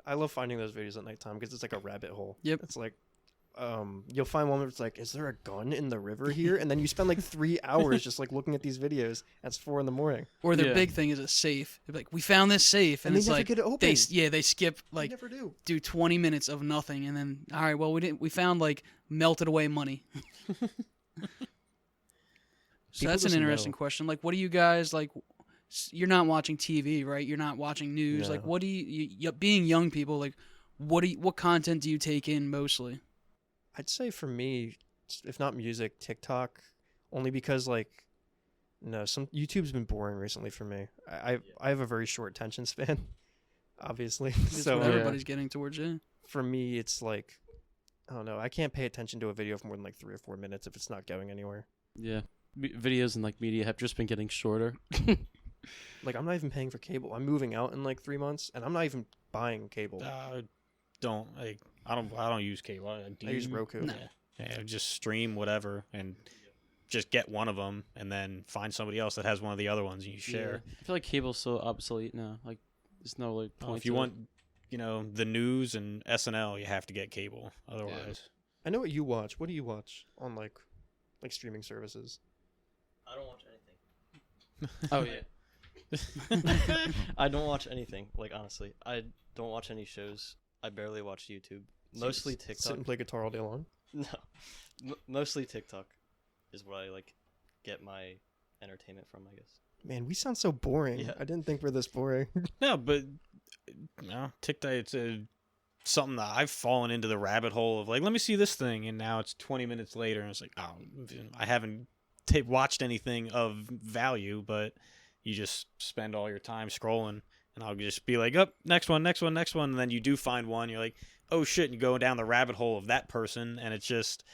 I love finding those videos at nighttime because it's like a rabbit hole. Yep. It's like, you'll find one where it's like, is there a gun in the river here? And then you spend like 3 hours just like looking at these videos. That's 4 a.m. Or their Yeah. big thing is a safe. They're like, we found this safe, And and they it's never like get it open. they skip They like never do. do 20 minutes of nothing, and then all right, well we found like melted away money. So People that's an just interesting know. question. Like, what do you guys like? You're not watching TV, right? You're not watching news. Like, No. what do you being young people, like, what content do you take in mostly? I'd say for me, if not music, TikTok, only because like, no, some YouTube's been boring recently for me. I have a very short attention span, obviously. That's So what Yeah. everybody's getting towards. Yeah. for me, it's like, I don't know. I can't pay attention to a video for more than like 3 or 4 minutes if it's not going anywhere. Yeah. Videos and like media have just been getting shorter. Like I'm not even paying for cable. I'm moving out in like 3 months, and I'm not even buying cable. I don't use cable. I use Roku. No. Yeah, just stream whatever and just get one of them and then find somebody else that has one of the other ones and you share. Yeah. I feel like cable's so obsolete now. Like, there's no like point. If you to it. want, the news and SNL, you have to get cable. Otherwise, I know what you watch. What do you watch on like streaming services? I don't watch anything. Oh yeah. I don't watch anything. Like honestly, I don't watch any shows. I barely watch YouTube. Mostly Sit TikTok. and play guitar all day long. No, mostly TikTok is where I like get my entertainment from. I guess. Man, we sound so boring. Yeah. I didn't think we're this boring. no, but TikTok. It's something that I've fallen into the rabbit hole of like, let me see this thing, and now it's 20 minutes later, and it's like, oh, I haven't watched anything of value, but you just spend all your time scrolling, and I'll just be like, oh, next one, and then you do find one, you're like, oh shit, and you go down the rabbit hole of that person, and it's just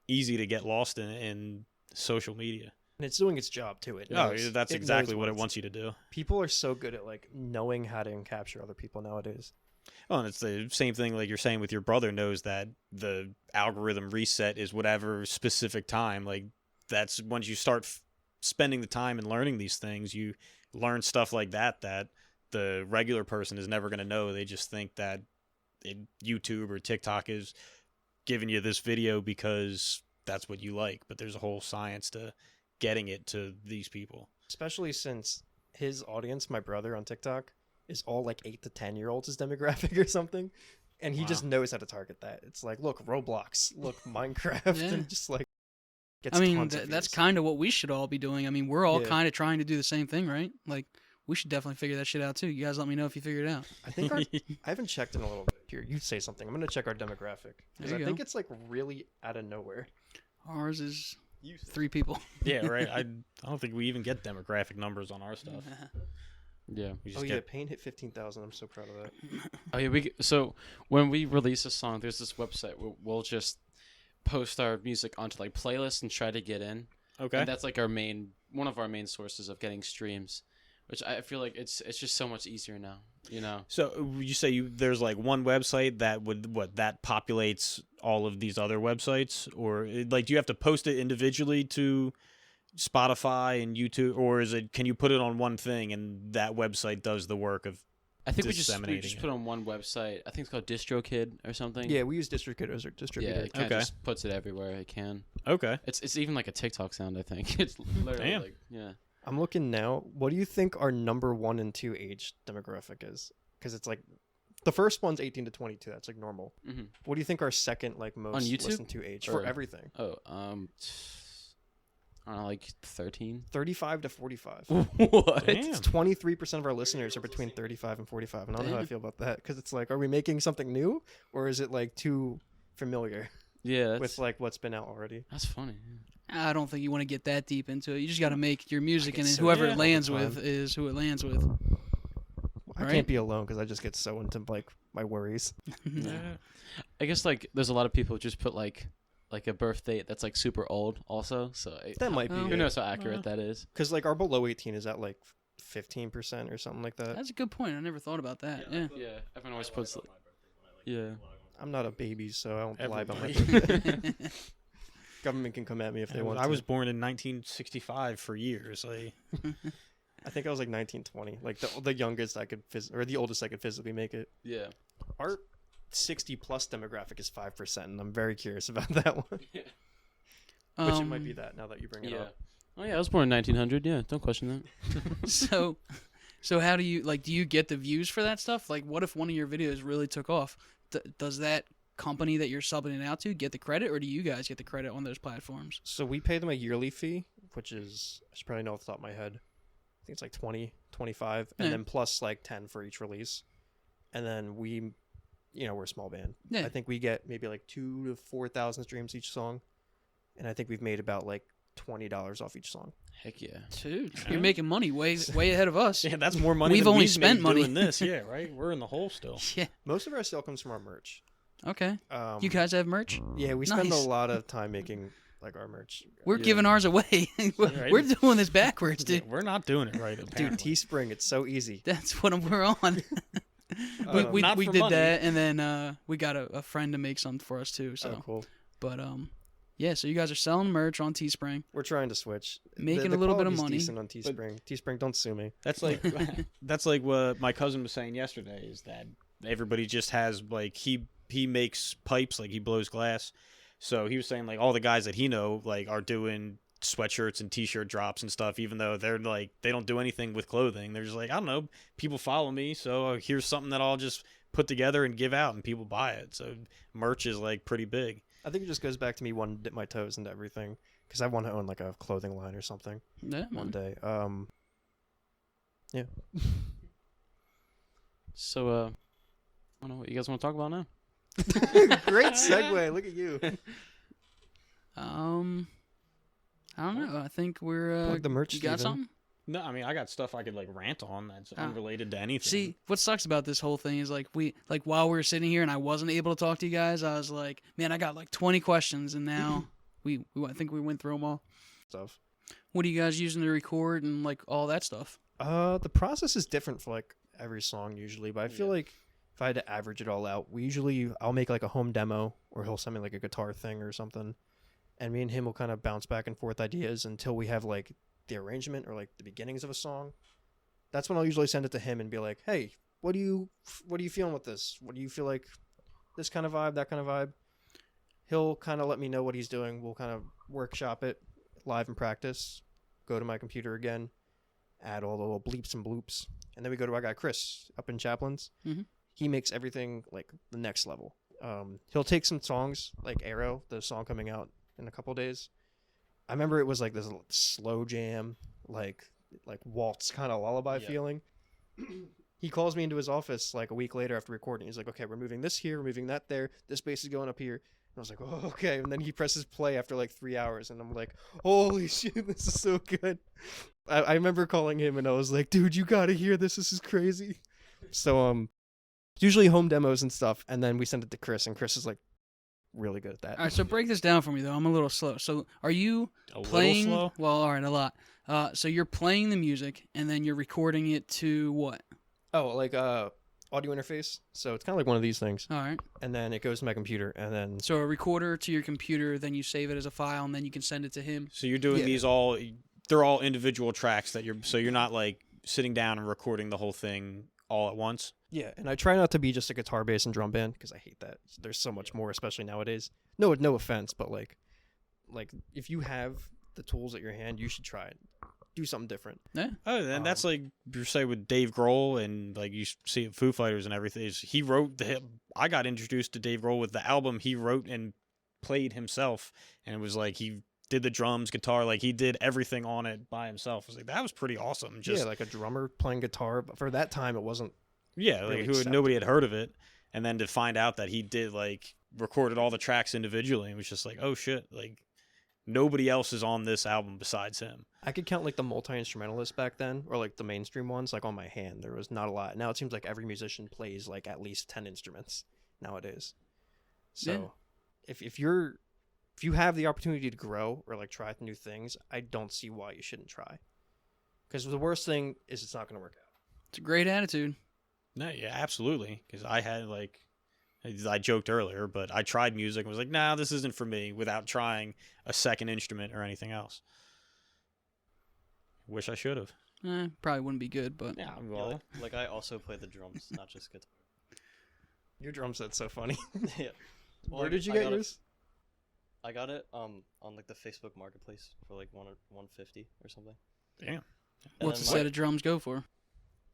easy to get lost in social media. And it's doing its job too. That's exactly what it wants you to do. People are so good at like knowing how to capture other people nowadays. Oh, and it's the same thing like you're saying with your brother knows that the algorithm reset is whatever specific time. Like that's once you start spending the time and learning these things, you learn stuff like that the regular person is never going to know. They just think that YouTube or TikTok is giving you this video because that's what you like. But there's a whole science to getting it to these people. Especially since his audience, my brother on TikTok, is all like 8 to 10-year-olds his demographic or something. And he just knows how to target that. It's like, look, Roblox, look, Minecraft, Yeah. and just like gets I mean, tons of that's views. kind of what we should all be doing. I mean, we're all Yeah. kind of trying to do the same thing, right? Like, we should definitely figure that shit out too. You guys let me know if you figure it out. I think I haven't checked in a little bit. Here, you say something. I'm going to check our demographic. Because There I you think go. it's like really out of nowhere. Ours is 3 people. Yeah, right. I don't think we even get demographic numbers on our stuff. Yeah. We just Oh, yeah, get Pain hit 15,000. I'm so proud of that. Oh yeah. So when we release a song, there's this website where we'll just post our music onto like playlists and try to get in. okay. And that's like one of our main sources of getting streams, which I feel like it's just so much easier now. You know. So you say there's like one website that that populates all of these other websites, or like do you have to post it individually to Spotify and YouTube, or can you put it on one thing and that website does the work of? I think we just disseminating put it on one website. I think it's called DistroKid or something. Yeah, we use distributors or Yeah, distributors. it kind of Okay. just puts it everywhere it can. Okay. It's even like a TikTok sound. I think it's literally Damn. like yeah. I'm looking now. What do you think our number 1 and 2 age demographic is? Because it's like the first one's 18 to 22. That's like normal. Mm-hmm. What do you think our second like most YouTube? listened to age for Or- everything? Oh, I don't know, like 13. 35 to 45. What? Damn. It's 23% of our listeners are between 35 and 45, and I don't know how I Damn. feel about that because it's like, are we making something new or is it like too familiar Yeah, that's, with like what's been out already? that's funny. I don't think you want to get that deep into it. You just got to make your music, get and then so whoever deep it all lands the with time. is who it lands with. I Right? can't be alone because I just get so into like my worries. I guess like there's a lot of people who just put like a birth date that's like super old also. So That might be Oh. who knows how accurate that is? because like our below 18 is at like 15% or something like that. That's a good point. I never thought about that. Yeah. Yeah, everyone always puts. Like, yeah. I'm not a baby, so I don't lie about my Everybody. birthday. Government can come at me if they want. I to. was born in 1965 for years. Like, I think I was like 1920, like the youngest I could or the oldest I could physically make it. Yeah. Our 60 plus demographic is 5%, and I'm very curious about that one. Which it might be that now that you bring it Yeah. up. Oh yeah, I was born in 1900. Yeah, don't question that. So how do you do you get the views for that stuff? Like, what if one of your videos really took off? Does that company that you're subbing it out to get the credit, or do you guys get the credit on those platforms? So we pay them a yearly fee, which is, I should probably know off the top of my head. I think it's like 20, 25, and Yeah. then plus like 10 for each release. And then we're a small band. Yeah. I think we get maybe like 2,000 to 4,000 streams each song. And I think we've made about like $20 off each song. Heck yeah. Dude, Yeah. you're making money way ahead of us. yeah, that's more money. We've than only we've spent made money. doing this. Yeah, right. We're in the hole still. Yeah. Most of our sale comes from our merch. Okay. You guys have merch? Yeah, we spend Nice. a lot of time making like our merch. We're Yeah. giving ours away. Right. We're doing this backwards, Yeah, dude. we're not doing it right. Dude, apparently. Teespring, it's so easy. That's what we're on. we Not we for did money. that, and then we got a friend to make some for us too. So, Oh, cool. but yeah. So you guys are selling merch on Teespring, We're trying to switch. making The a little bit of quality's money. decent on Teespring. Teespring, don't sue me. That's like what my cousin was saying yesterday. Is that everybody just has like he makes pipes, like he blows glass. So he was saying like all the guys that he know like are doing sweatshirts and t-shirt drops and stuff, even though they're like they don't do anything with clothing. They're just like, I don't know, people follow me, so here's something that I'll just put together and give out, and people buy it. So merch is like pretty big. I think it just goes back to me wanting to dip my toes into everything because I want to own like a clothing line or something Yeah, one man. day. Yeah. So I don't know what you guys want to talk about now. Great segue. Look at you. I don't know. I think we're Plug the merch, You got Steven. something? No, I mean I got stuff I could like rant on that's Ah. unrelated to anything. See, what sucks about this whole thing is like while we were sitting here and I wasn't able to talk to you guys, I was like, man, I got like 20 questions, and now I think we went through them all. Stuff. What are you guys using to record and like all that stuff? The process is different for like every song usually, but I feel like if I had to average it all out, I'll make like a home demo, or he'll send me like a guitar thing or something, and me and him will kind of bounce back and forth ideas until we have like the arrangement or like the beginnings of a song. That's when I'll usually send it to him and be like, hey, what are you feeling with this? What do you feel like? This kind of vibe, that kind of vibe. He'll kind of let me know what he's doing. We'll kind of workshop it live in practice, go to my computer again, add all the little bleeps and bloops, and then we go to our guy Chris up in Chaplin's. Mm-hmm. He makes everything like the next level. He'll take some songs like Arrow, the song coming out in a couple days. I remember it was like this slow jam, like waltz kind of lullaby feeling. He calls me into his office like a week later after recording. He's like, okay, we're moving this here, we're moving that there. This bass is going up here. And I was like, oh, okay. And then he presses play after like 3 hours. And I'm like, holy shit, this is so good. I remember calling him and I was like, dude, you got to hear this. This is crazy. So usually home demos and stuff. And then we send it to Chris. And Chris is like really good at that. All right, so break this down for me though. I'm a little slow. So are you playing? Little slow? Well, all right, a lot. So you're playing the music and then you're recording it to what? Oh, like audio interface. So it's kind of like one of these things. All right. And then it goes to my computer. And then So a recorder to your computer, then you save it as a file, and then you can send it to him. So you're doing these all. They're all individual tracks that you're. So you're not like sitting down and recording the whole thing all at once. yeah, and I try not to be just a guitar, bass, and drum band because I hate that. There's so much more, especially nowadays. No offense, but like if you have the tools at your hand, you should try it. Do something different. Yeah. Oh, and that's like you say with Dave Grohl and like you see at Foo Fighters and everything. Is he wrote I got introduced to Dave Grohl with the album he wrote and played himself, and it was like he did the drums, guitar, like he did everything on it by himself. I was like, that was pretty awesome. Just like a drummer playing guitar, but for that time, it wasn't. yeah, really like accepted. nobody had heard of it, and then to find out that he did like recorded all the tracks individually, it was just like, oh shit, like nobody else is on this album besides him. I could count like the multi-instrumentalists back then, or like the mainstream ones, like on my hand. There was not a lot. Now it seems like every musician plays like at least 10 instruments nowadays. So if you have the opportunity to grow or like try new things, I don't see why you shouldn't try. Because the worst thing is it's not going to work out. It's a great attitude. No, yeah, absolutely. Because I had like, I joked earlier, but I tried music and was like, nah, this isn't for me without trying a second instrument or anything else. Wish I should have. Probably wouldn't be good, but Yeah, Yeah, well, like I also play the drums, not just guitar. Your drum set's so funny. Yeah. Well, Where did you I get got it- yours? I got it on like the Facebook Marketplace for like 150 or something. damn. And what's a then set of drums go for?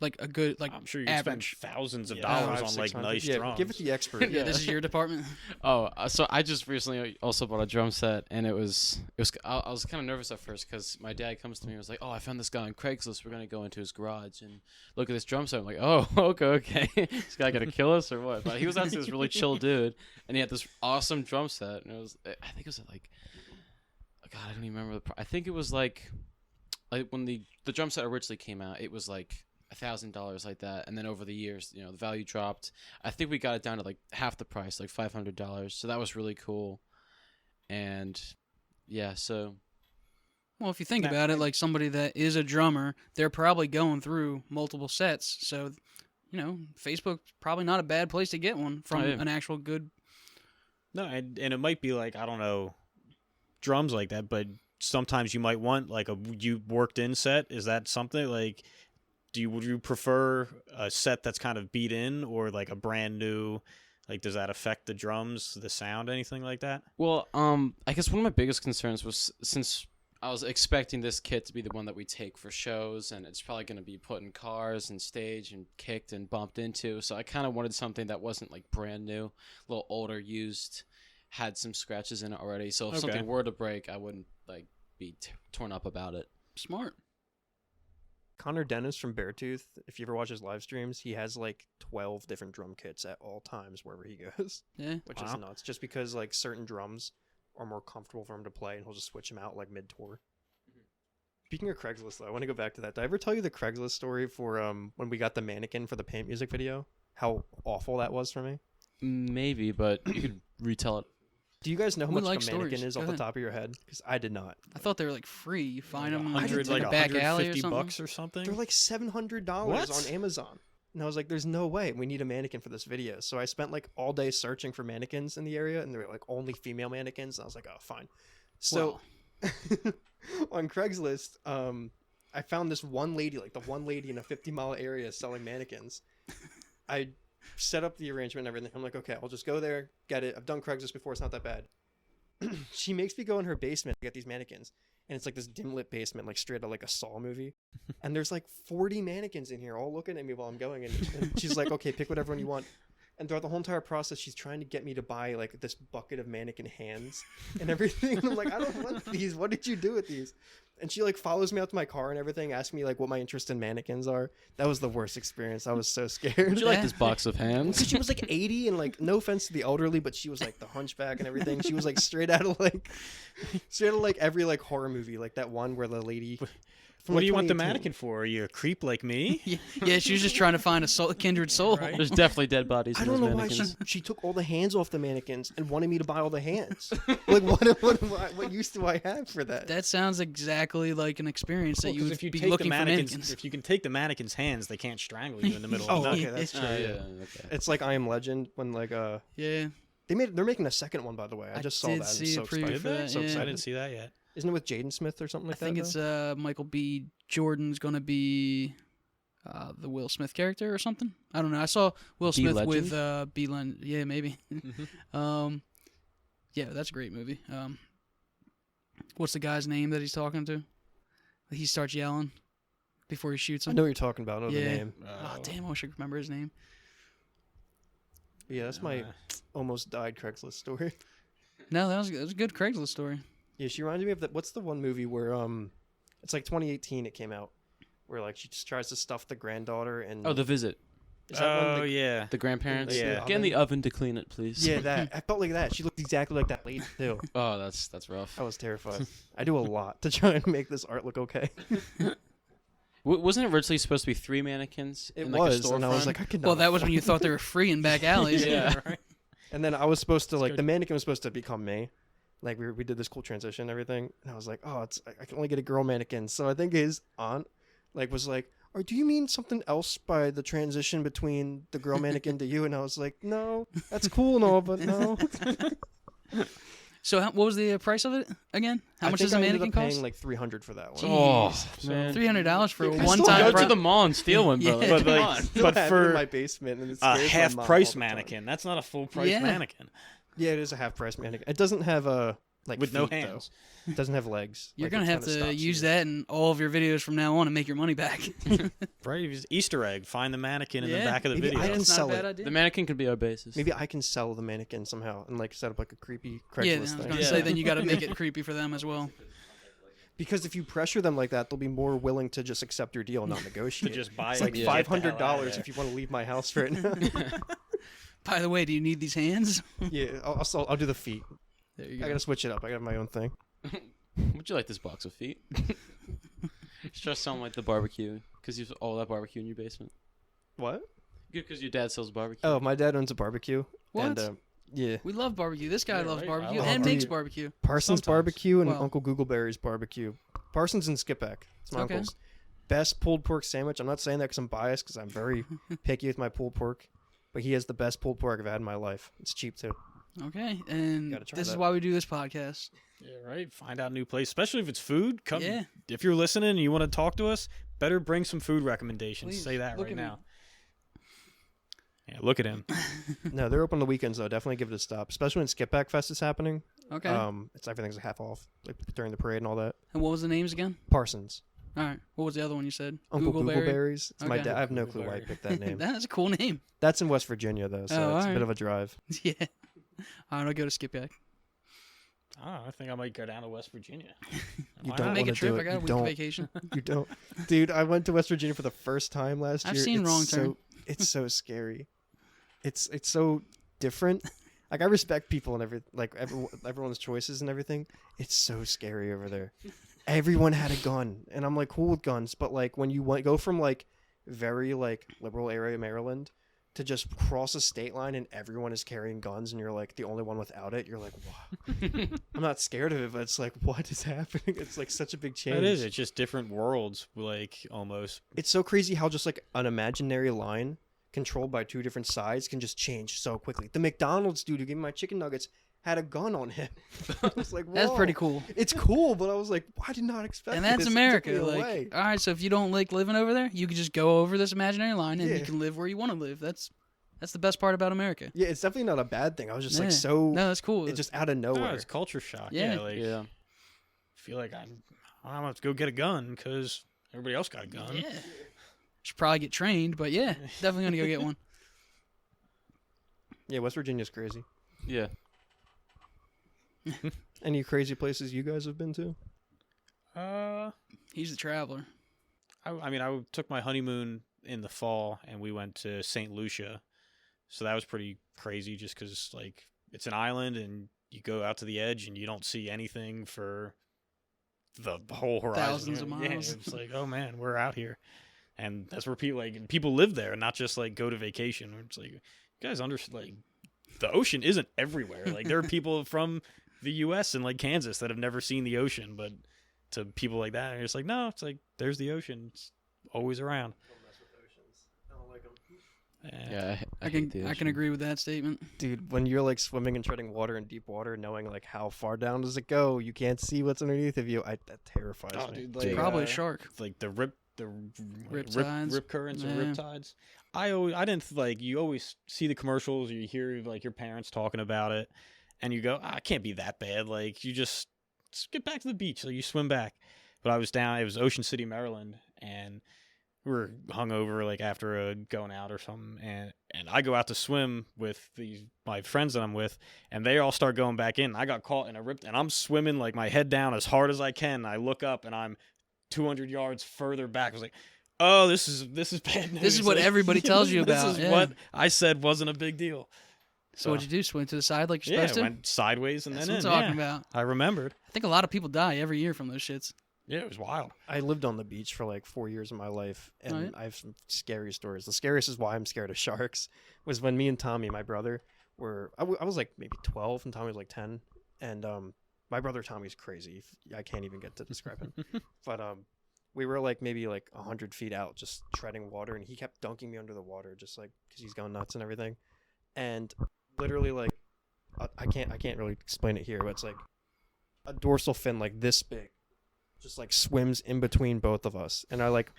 Like a good, like I'm sure you average. spend thousands of Yeah. dollars Five, on like 600. nice yeah, drums. Give it the expert. Yeah, this is your department. Oh, so I just recently also bought a drum set, and it was I was kind of nervous at first because my dad comes to me and was like, "Oh, I found this guy on Craigslist. We're gonna go into his garage and look at this drum set." I'm like, "Oh, okay. This guy gonna kill us or what?" But he was actually this really chill dude, and he had this awesome drum set, and I think it was like, God, I don't even remember I think it was like when the drum set originally came out, it was like $1,000 like that, and then over the years, the value dropped. I think we got it down to like half the price, like $500. So that was really cool. And yeah, so Well, if you think about it, like somebody that is a drummer, they're probably going through multiple sets. So, Facebook's probably not a bad place to get one from an actual good. No, and it might be like, I don't know, drums like that, but sometimes you might want like you worked in set. Is that something like, would you prefer a set that's kind of beat in or like a brand new, like does that affect the drums, the sound, anything like that? well, I guess one of my biggest concerns was since I was expecting this kit to be the one that we take for shows, and it's probably going to be put in cars and stage and kicked and bumped into. So I kind of wanted something that wasn't like brand new, a little older, used, had some scratches in it already. So if something were to break, I wouldn't like be torn up about it. Smart. Connor Dennis from Beartooth, if you ever watch his live streams, he has like 12 different drum kits at all times wherever he goes, Yeah. which is nuts. Just because like certain drums are more comfortable for him to play, and he'll just switch them out like mid-tour. Speaking of Craigslist, though, I want to go back to that. Did I ever tell you the Craigslist story for when we got the mannequin for the Paint music video? How awful that was for me. Maybe, but you could retell it. Do you guys know how We much like a mannequin stories. is Go off the ahead. top of your head? Because I did not. I thought they were like free. You find them in 100, like like a back alley or $150 something. or something. They're like $700 What? on Amazon. And I was like, there's no way. We need a mannequin for this video. So I spent like all day searching for mannequins in the area, and there were like only female mannequins. And I was like, oh, fine. So on Craigslist, I found this one lady, like the one lady in a 50-mile area selling mannequins. I set up the arrangement and everything. I'm like, okay, I'll just go there, get it. I've done Craigslist before. It's not that bad. She makes me go in her basement to get these mannequins. And it's like this dim lit basement, like straight out of like a Saw movie. And there's like 40 mannequins in here, all looking at me while I'm going. And she's like, okay, pick whatever one you want. And throughout the whole entire process, she's trying to get me to buy like this bucket of mannequin hands and everything. And I'm like, I don't want these. What did you do with these? And she like follows me out to my car and everything, asking me like what my interest in mannequins are. That was the worst experience. I was so scared. Would you like this box of Because hands? she was like 80 and like no offense to the elderly, but she was like the hunchback and everything. She was like straight out of like every like horror movie, like that one where the lady. From, What like, do you want the 2018. mannequin for? Are you a creep like me? Yeah, she was just trying to find a kindred soul. Right. There's definitely dead bodies I in don't those know why mannequins. she took all the hands off the mannequins and wanted me to buy all the hands. Like what use do I have for that? That sounds exactly like an experience that Well, you 'cause would if you be take the looking for mannequins, mannequins. if you can take the mannequin's hands, they can't strangle you in the middle Oh, of the night. okay, that's true. Oh, yeah. yeah, okay. It's like I Am Legend when like Yeah, they're making a second one, by the way. I just saw did that. I'm see so a preview excited. for that. So yeah. I excited. didn't see that yet. Isn't it with Jaden Smith or something I like that? think though? it's Michael B. Jordan's gonna be the Will Smith character or something. I don't know. I saw Will B. Smith Legend? with B. Len. Yeah, maybe. Yeah, that's a great movie. What's the guy's name that he's talking to? He starts yelling before he shoots I him. know what you're talking about. I know the Yeah. name. Oh damn! I wish I could remember his name. Yeah, that's my almost died Craigslist story. No, that was a good Craigslist story. Yeah, she reminded me of that. What's the one movie where it's like 2018 it came out, where like she just tries to stuff the granddaughter and Oh, The Visit. is that one Oh, yeah. The grandparents. Yeah. Get in the oven to clean it, please. yeah, that I felt like that. She looked exactly like that lady too. Oh, that's rough. I was terrified. I do a lot to try and make this art look okay. Wasn't it originally supposed to be 3 mannequins? It in, was, like, a and I was storefront? like, I could not. Well, that was when you thought they were free in back alleys. Yeah. right. And then I was supposed to like good. the mannequin was supposed to become me. Like we did this cool transition and everything, and I was like, oh, I can only get a girl mannequin. So I think his aunt like was like, or do you mean something else by the transition between the girl mannequin to you? And I was like, no, that's cool and all, but no. So what was the price of it again? How much I does a think I ended mannequin up cost? paying like $300 for that one. Oh, man. $300 for a I still one-time. Go to the mall and steal one, bro. Yeah. Come But, like, on. Still but have it in for my basement, and it a scares my half mom price all the time. mannequin, that's not a full price Yeah. mannequin. Yeah, it is a half price mannequin. It doesn't have a like With no feet, though. hands. It doesn't have legs. You're Like, gonna it have kinda to stops use you. that in all of your videos from now on and make your money back. Right? It's Easter egg. Find the mannequin in the Yeah. back of the Maybe video. I can That's not sell a bad it. idea. The mannequin could be our basis. Maybe I can sell the mannequin somehow and like set up like a creepy Craigslist Yeah, I was thing. gonna Yeah. say then you got to make it creepy for them as well. Because if you pressure them like that, they'll be more willing to just accept your deal and not To negotiate. just buy It's it like and get the hell out of $500 there. if you want to leave my house right now. By the way, do you need these hands? Yeah, I'll do the feet. There you I go. gotta switch it up. I got my own thing. Would you like this box of feet? Just sound like the barbecue, because you have all that barbecue in your basement. What? Good, because your dad sells barbecue. Oh, my dad owns a barbecue. What? And, yeah. We love barbecue. This guy Yeah, loves right. barbecue I and love makes barbecue. barbecue. Parsons Sometimes. Barbecue and Well- Uncle Googleberry's Barbecue. Parsons and Skipback. It's my Okay. uncle's. Best pulled pork sandwich. I'm not saying that because I'm biased, because I'm very picky with my pulled pork. But he has the best pulled pork I've had in my life. It's cheap too. Okay, and Gotta try this is that. why we do this podcast. Yeah, right. Find out new place, especially if it's food. Come, Yeah. if you're listening and you want to talk to us, better bring some food recommendations. Please, Say that look right at me. now. Yeah, look at him. No, they're open on the weekends though. Definitely give it a stop, especially when Skipback Fest is happening. Okay. It's everything's half off, like during the parade and all that. And what was the names again? Parsons, All right. What was the other one you said? Uncle Googleberry? Googleberries. It's my Okay. dad. I have no clue why I Googleberry. picked that name. That's a cool name. That's in West Virginia though, so Oh, it's a alright. bit of a drive. Yeah. All right, I'll go to Skipjack. I think I might go down to West Virginia. You Why don't not? Make a wanna trip. do I it. got a You week don't. vacation. You don't, dude. I went to West Virginia for the first time last I've year. seen It's Wrong Turn. It's so scary. It's so different. Like I respect people and everyone, like everyone's choices and everything. It's so scary over there. everyone had a gun, and I'm like cool with guns, but like when you go from like very like liberal area Maryland to just cross a state line and everyone is carrying guns and you're like the only one without it, you're like, wow. I'm not scared of it, but it's like, what is happening? It's like such a big change. It is. It's just different worlds, like almost. It's so crazy how just like an imaginary line controlled by two different sides can just change so quickly. The McDonald's dude who gave me my chicken nuggets had a gun on him. I was like, whoa. That's pretty cool. It's cool, but I was like, I did not expect And this. that's It took America. me Like, away. all right, so if you don't like living over there, you can just go over this imaginary line and Yeah. you can live where you want to live. That's the best part about America. Yeah, it's definitely not a bad thing. I was just like Yeah. so. No, that's cool. It just out of No, nowhere. it's culture shock. Yeah. Like, Yeah. I feel like I'm gonna have to go get a gun because everybody else got a gun. Yeah. Should probably get trained, but yeah, definitely gonna go get one. Yeah, West Virginia's crazy. Yeah. Any crazy places you guys have been to? He's the traveler. I mean, I took my honeymoon in the fall, and we went to St. Lucia, so that was pretty crazy. Just because like it's an island, and you go out to the edge, and you don't see anything for the whole horizon. Thousands of Yeah, miles. it's like, oh man, we're out here, and that's where people live there, not just like go to vacation. It's like, you guys like the ocean isn't everywhere. Like there are people from the U.S. and like Kansas that have never seen the ocean, but to people like that, it's like, no, it's like there's the ocean. It's always around. Yeah. I hate can the I can ocean. agree with that statement. Dude, when you're like swimming and treading water in deep water, knowing like how far down does it go, you can't see what's underneath of you. That terrifies Oh, me. dude, It's like, probably a shark. like the rip tides. rip currents and Yeah. rip tides. I didn't like, you always see the commercials, you hear like your parents talking about it, and you go, it can't be that bad. Like you just get back to the beach, like you swim back. But I was down, it was Ocean City, Maryland, and we were hungover like after a going out or something, and I go out to swim with my friends that I'm with, and they all start going back in. I got caught in a rip, and I'm swimming like my head down as hard as I can. I look up and I'm 200 yards further back. I was like, oh, this is bad news. This is what Like, everybody tells you about, This is yeah. what I said wasn't a big deal. So what'd you do? Swim to the side like you're Yeah, supposed I to? went sideways and That's then what in. I'm talking Yeah. about. I remembered. I think a lot of people die every year from those shits. Yeah, it was wild. I lived on the beach for like 4 years of my life, and Oh, yeah? I have some scary stories. The scariest is why I'm scared of sharks was when me and Tommy, my brother, I was like maybe 12 and Tommy was like 10, and my brother Tommy's crazy. I can't even get to describe him, but we were like maybe like 100 feet out just treading water, and he kept dunking me under the water just like because he's going nuts and everything, and literally like I can't really explain it here, but it's like a dorsal fin like this big just like swims in between both of us, and I like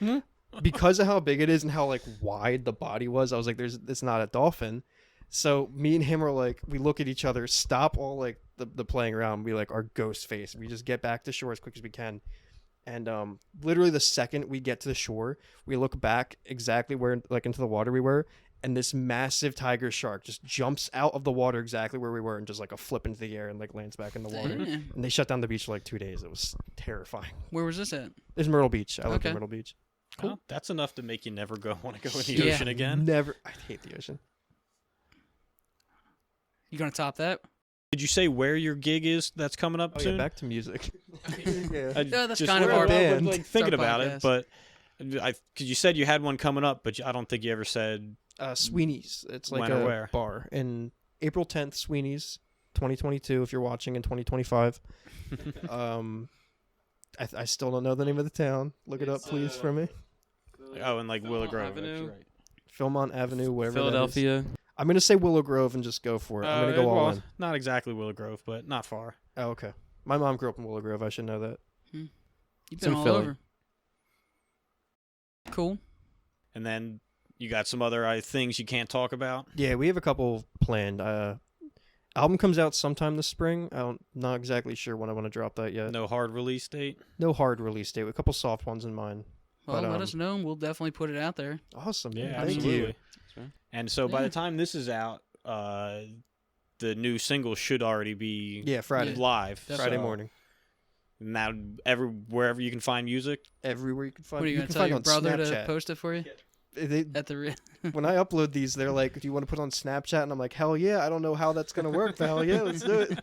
because of how big it is and how like wide the body was, I was like, it's not a dolphin. So me and him are like, we look at each other, stop all like the playing around, we like our ghost face, we just get back to shore as quick as we can, and literally the second we get to the shore, we look back exactly where like into the water we were, and this massive tiger shark just jumps out of the water exactly where we were and just like a flip into the air and like lands back in the water. Damn. And they shut down the beach for like 2 days. It was terrifying. Where was this at? It's Myrtle Beach. I lived Okay. in Myrtle Beach. Cool. Well, that's enough to make you never want to go in the Yeah. ocean again. Never. I hate the ocean. You gonna top that? Did you say where your gig is that's coming up Oh soon? yeah, back to music. yeah. Yeah, that's Just kind of we're our a band. like thinking It's our about podcast. it, but because you said you had one coming up, but I don't think you ever said. Sweeney's. It's like When or a where? bar in April 10th. Sweeney's, 2022. If you're watching in 2025. I still don't know the name of the town. Look it up, please, for me. Oh, and like Willow Philmont Grove. Avenue. That's right. Philmont Avenue, wherever. that is. Philadelphia. I'm gonna say Willow Grove and just go for it. I'm gonna go all in. Not exactly Willow Grove, but not far. Oh, okay. My mom grew up in Willow Grove. I should know that. You've It's been in all Philly. over. Cool. And then you got some other things you can't talk about. Yeah, we have a couple planned. Album comes out sometime this spring. I'm not exactly sure when I want to drop that yet. No hard release date. No hard release date. A couple soft ones in mind. Well, But, let us know, and we'll definitely put it out there. Awesome. Yeah, Man. Thank absolutely. you. And so by Yeah. the time this is out, the new single should already be Yeah, Friday. Yeah. live. Friday so- morning. Now, wherever you can find music. Everywhere you can find. What are you you gonna can tell find your on brother to Snapchat. post it for you They- at the? when I upload these, they're like, "Do you want to put on Snapchat?" And I'm like, "Hell yeah!" I don't know how that's gonna work, but hell yeah, let's do it.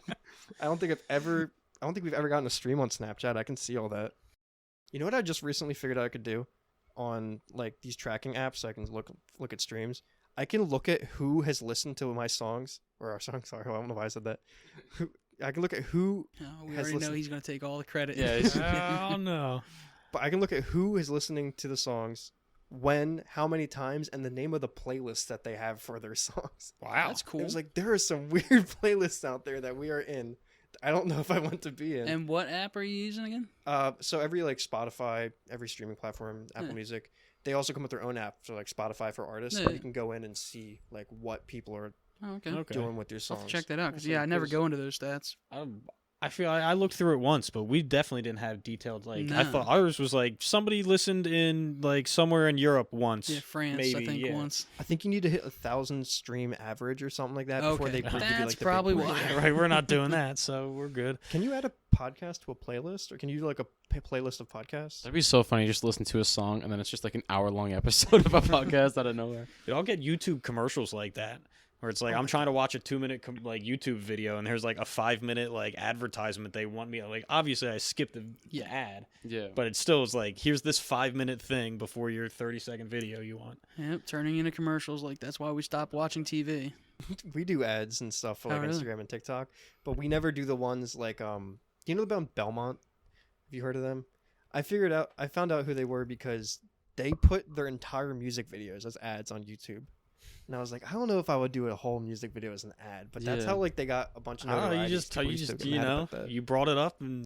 I don't think I've ever I don't think we've ever gotten a stream on Snapchat. I can see all that. You know what I just recently figured out I could do on like these tracking apps so I can look at streams? I can look at who has listened to my songs or our songs. Sorry, I don't know why I said that. I can look at who We has already know listened. he's going to take all the credit. Oh no. But I can look at who is listening to the songs, when, how many times, and the name of the playlist that they have for their songs. Wow. That's cool. It was like there are some weird playlists out there that we are in. I don't know if I want to be in. And what app are you using again? So every like Spotify, every streaming platform, Apple Yeah. Music, they also come with their own app. So like Spotify for artists, Yeah. so you can go in and see like what people are Oh, okay. Okay. doing with your I'll songs. have to check that out because So I never there's- go into those stats. I feel I looked through it once, but we definitely didn't have detailed. Like I No. thought ours was like somebody listened in like somewhere in Europe once. Yeah, France, maybe, I think yeah. once. I think you need to hit 1,000 stream average or something like that before Okay. they give you That's like the probably big why. break. Yeah, right, we're not doing that, so we're good. Can you add a podcast to a playlist, or can you do like a playlist of podcasts? That'd be so funny. Just listen to a song and then it's just like an hour-long episode of a podcast out of nowhere. Dude, I'll get YouTube commercials like that, where it's like I'm trying to watch a 2-minute like YouTube video, and there's like a 5-minute like advertisement they want me like. Obviously, I skipped the ad, Yeah. but it still is like here's this 5-minute thing before your 30-second video you want. Yep, turning into commercials. Like that's why we stopped watching TV. We do ads and stuff for like Oh, really? Instagram and TikTok, but we never do the ones like do you know about Belmont? Have you heard of them? I found out who they were because they put their entire music videos as ads on YouTube. And I was like, I don't know if I would do a whole music video as an ad, but that's Yeah. how like they got a bunch of Oh, notoriety. you just People used to get you mad know about that. you brought it up, and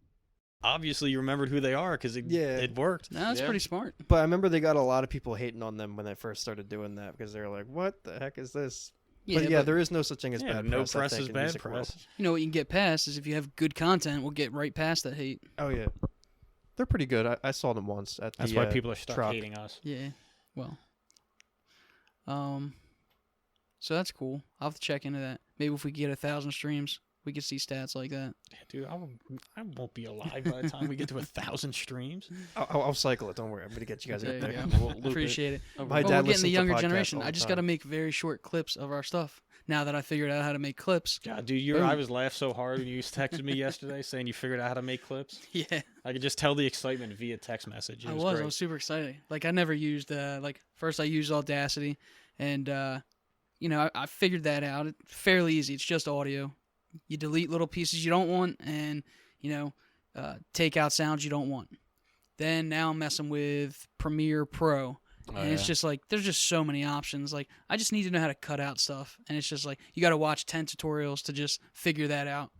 obviously you remembered who they are because Yeah. it worked. No, that's Yeah. pretty smart. But I remember they got a lot of people hating on them when they first started doing that because they were like, "What the heck is this?" But yeah, there is no such thing as Yeah, bad no press. I press think, is in bad music world. press. you know what you can get past is if you have good content, we'll get right past that hate. Oh yeah, they're pretty good. I saw them once at That's the, why people are stuck truck. hating us. Yeah. Well. So that's cool. I'll have to check into that. Maybe if we get 1,000 streams, we could see stats like that. Dude, I won't be alive by the time we get to 1,000 streams. I'll cycle it. Don't worry. I'm gonna get you guys There up you there. go. We'll loop it. Appreciate it. My Well, dad we're getting listens the to younger podcasts generation. all I the just time. got to make very short clips of our stuff. Now that I figured out how to make clips. God, dude, I was laughed so hard when you texted me yesterday saying you figured out how to make clips. Yeah, I could just tell the excitement via text message. It I was was. great. I was super excited. Like I never used first I used Audacity, and I figured that out. It's fairly easy. It's just audio. You delete little pieces you don't want, and take out sounds you don't want. Then now I'm messing with Premiere Pro. And it's just like, there's just so many options. Like, I just need to know how to cut out stuff. And it's just like, you got to watch 10 tutorials to just figure that out.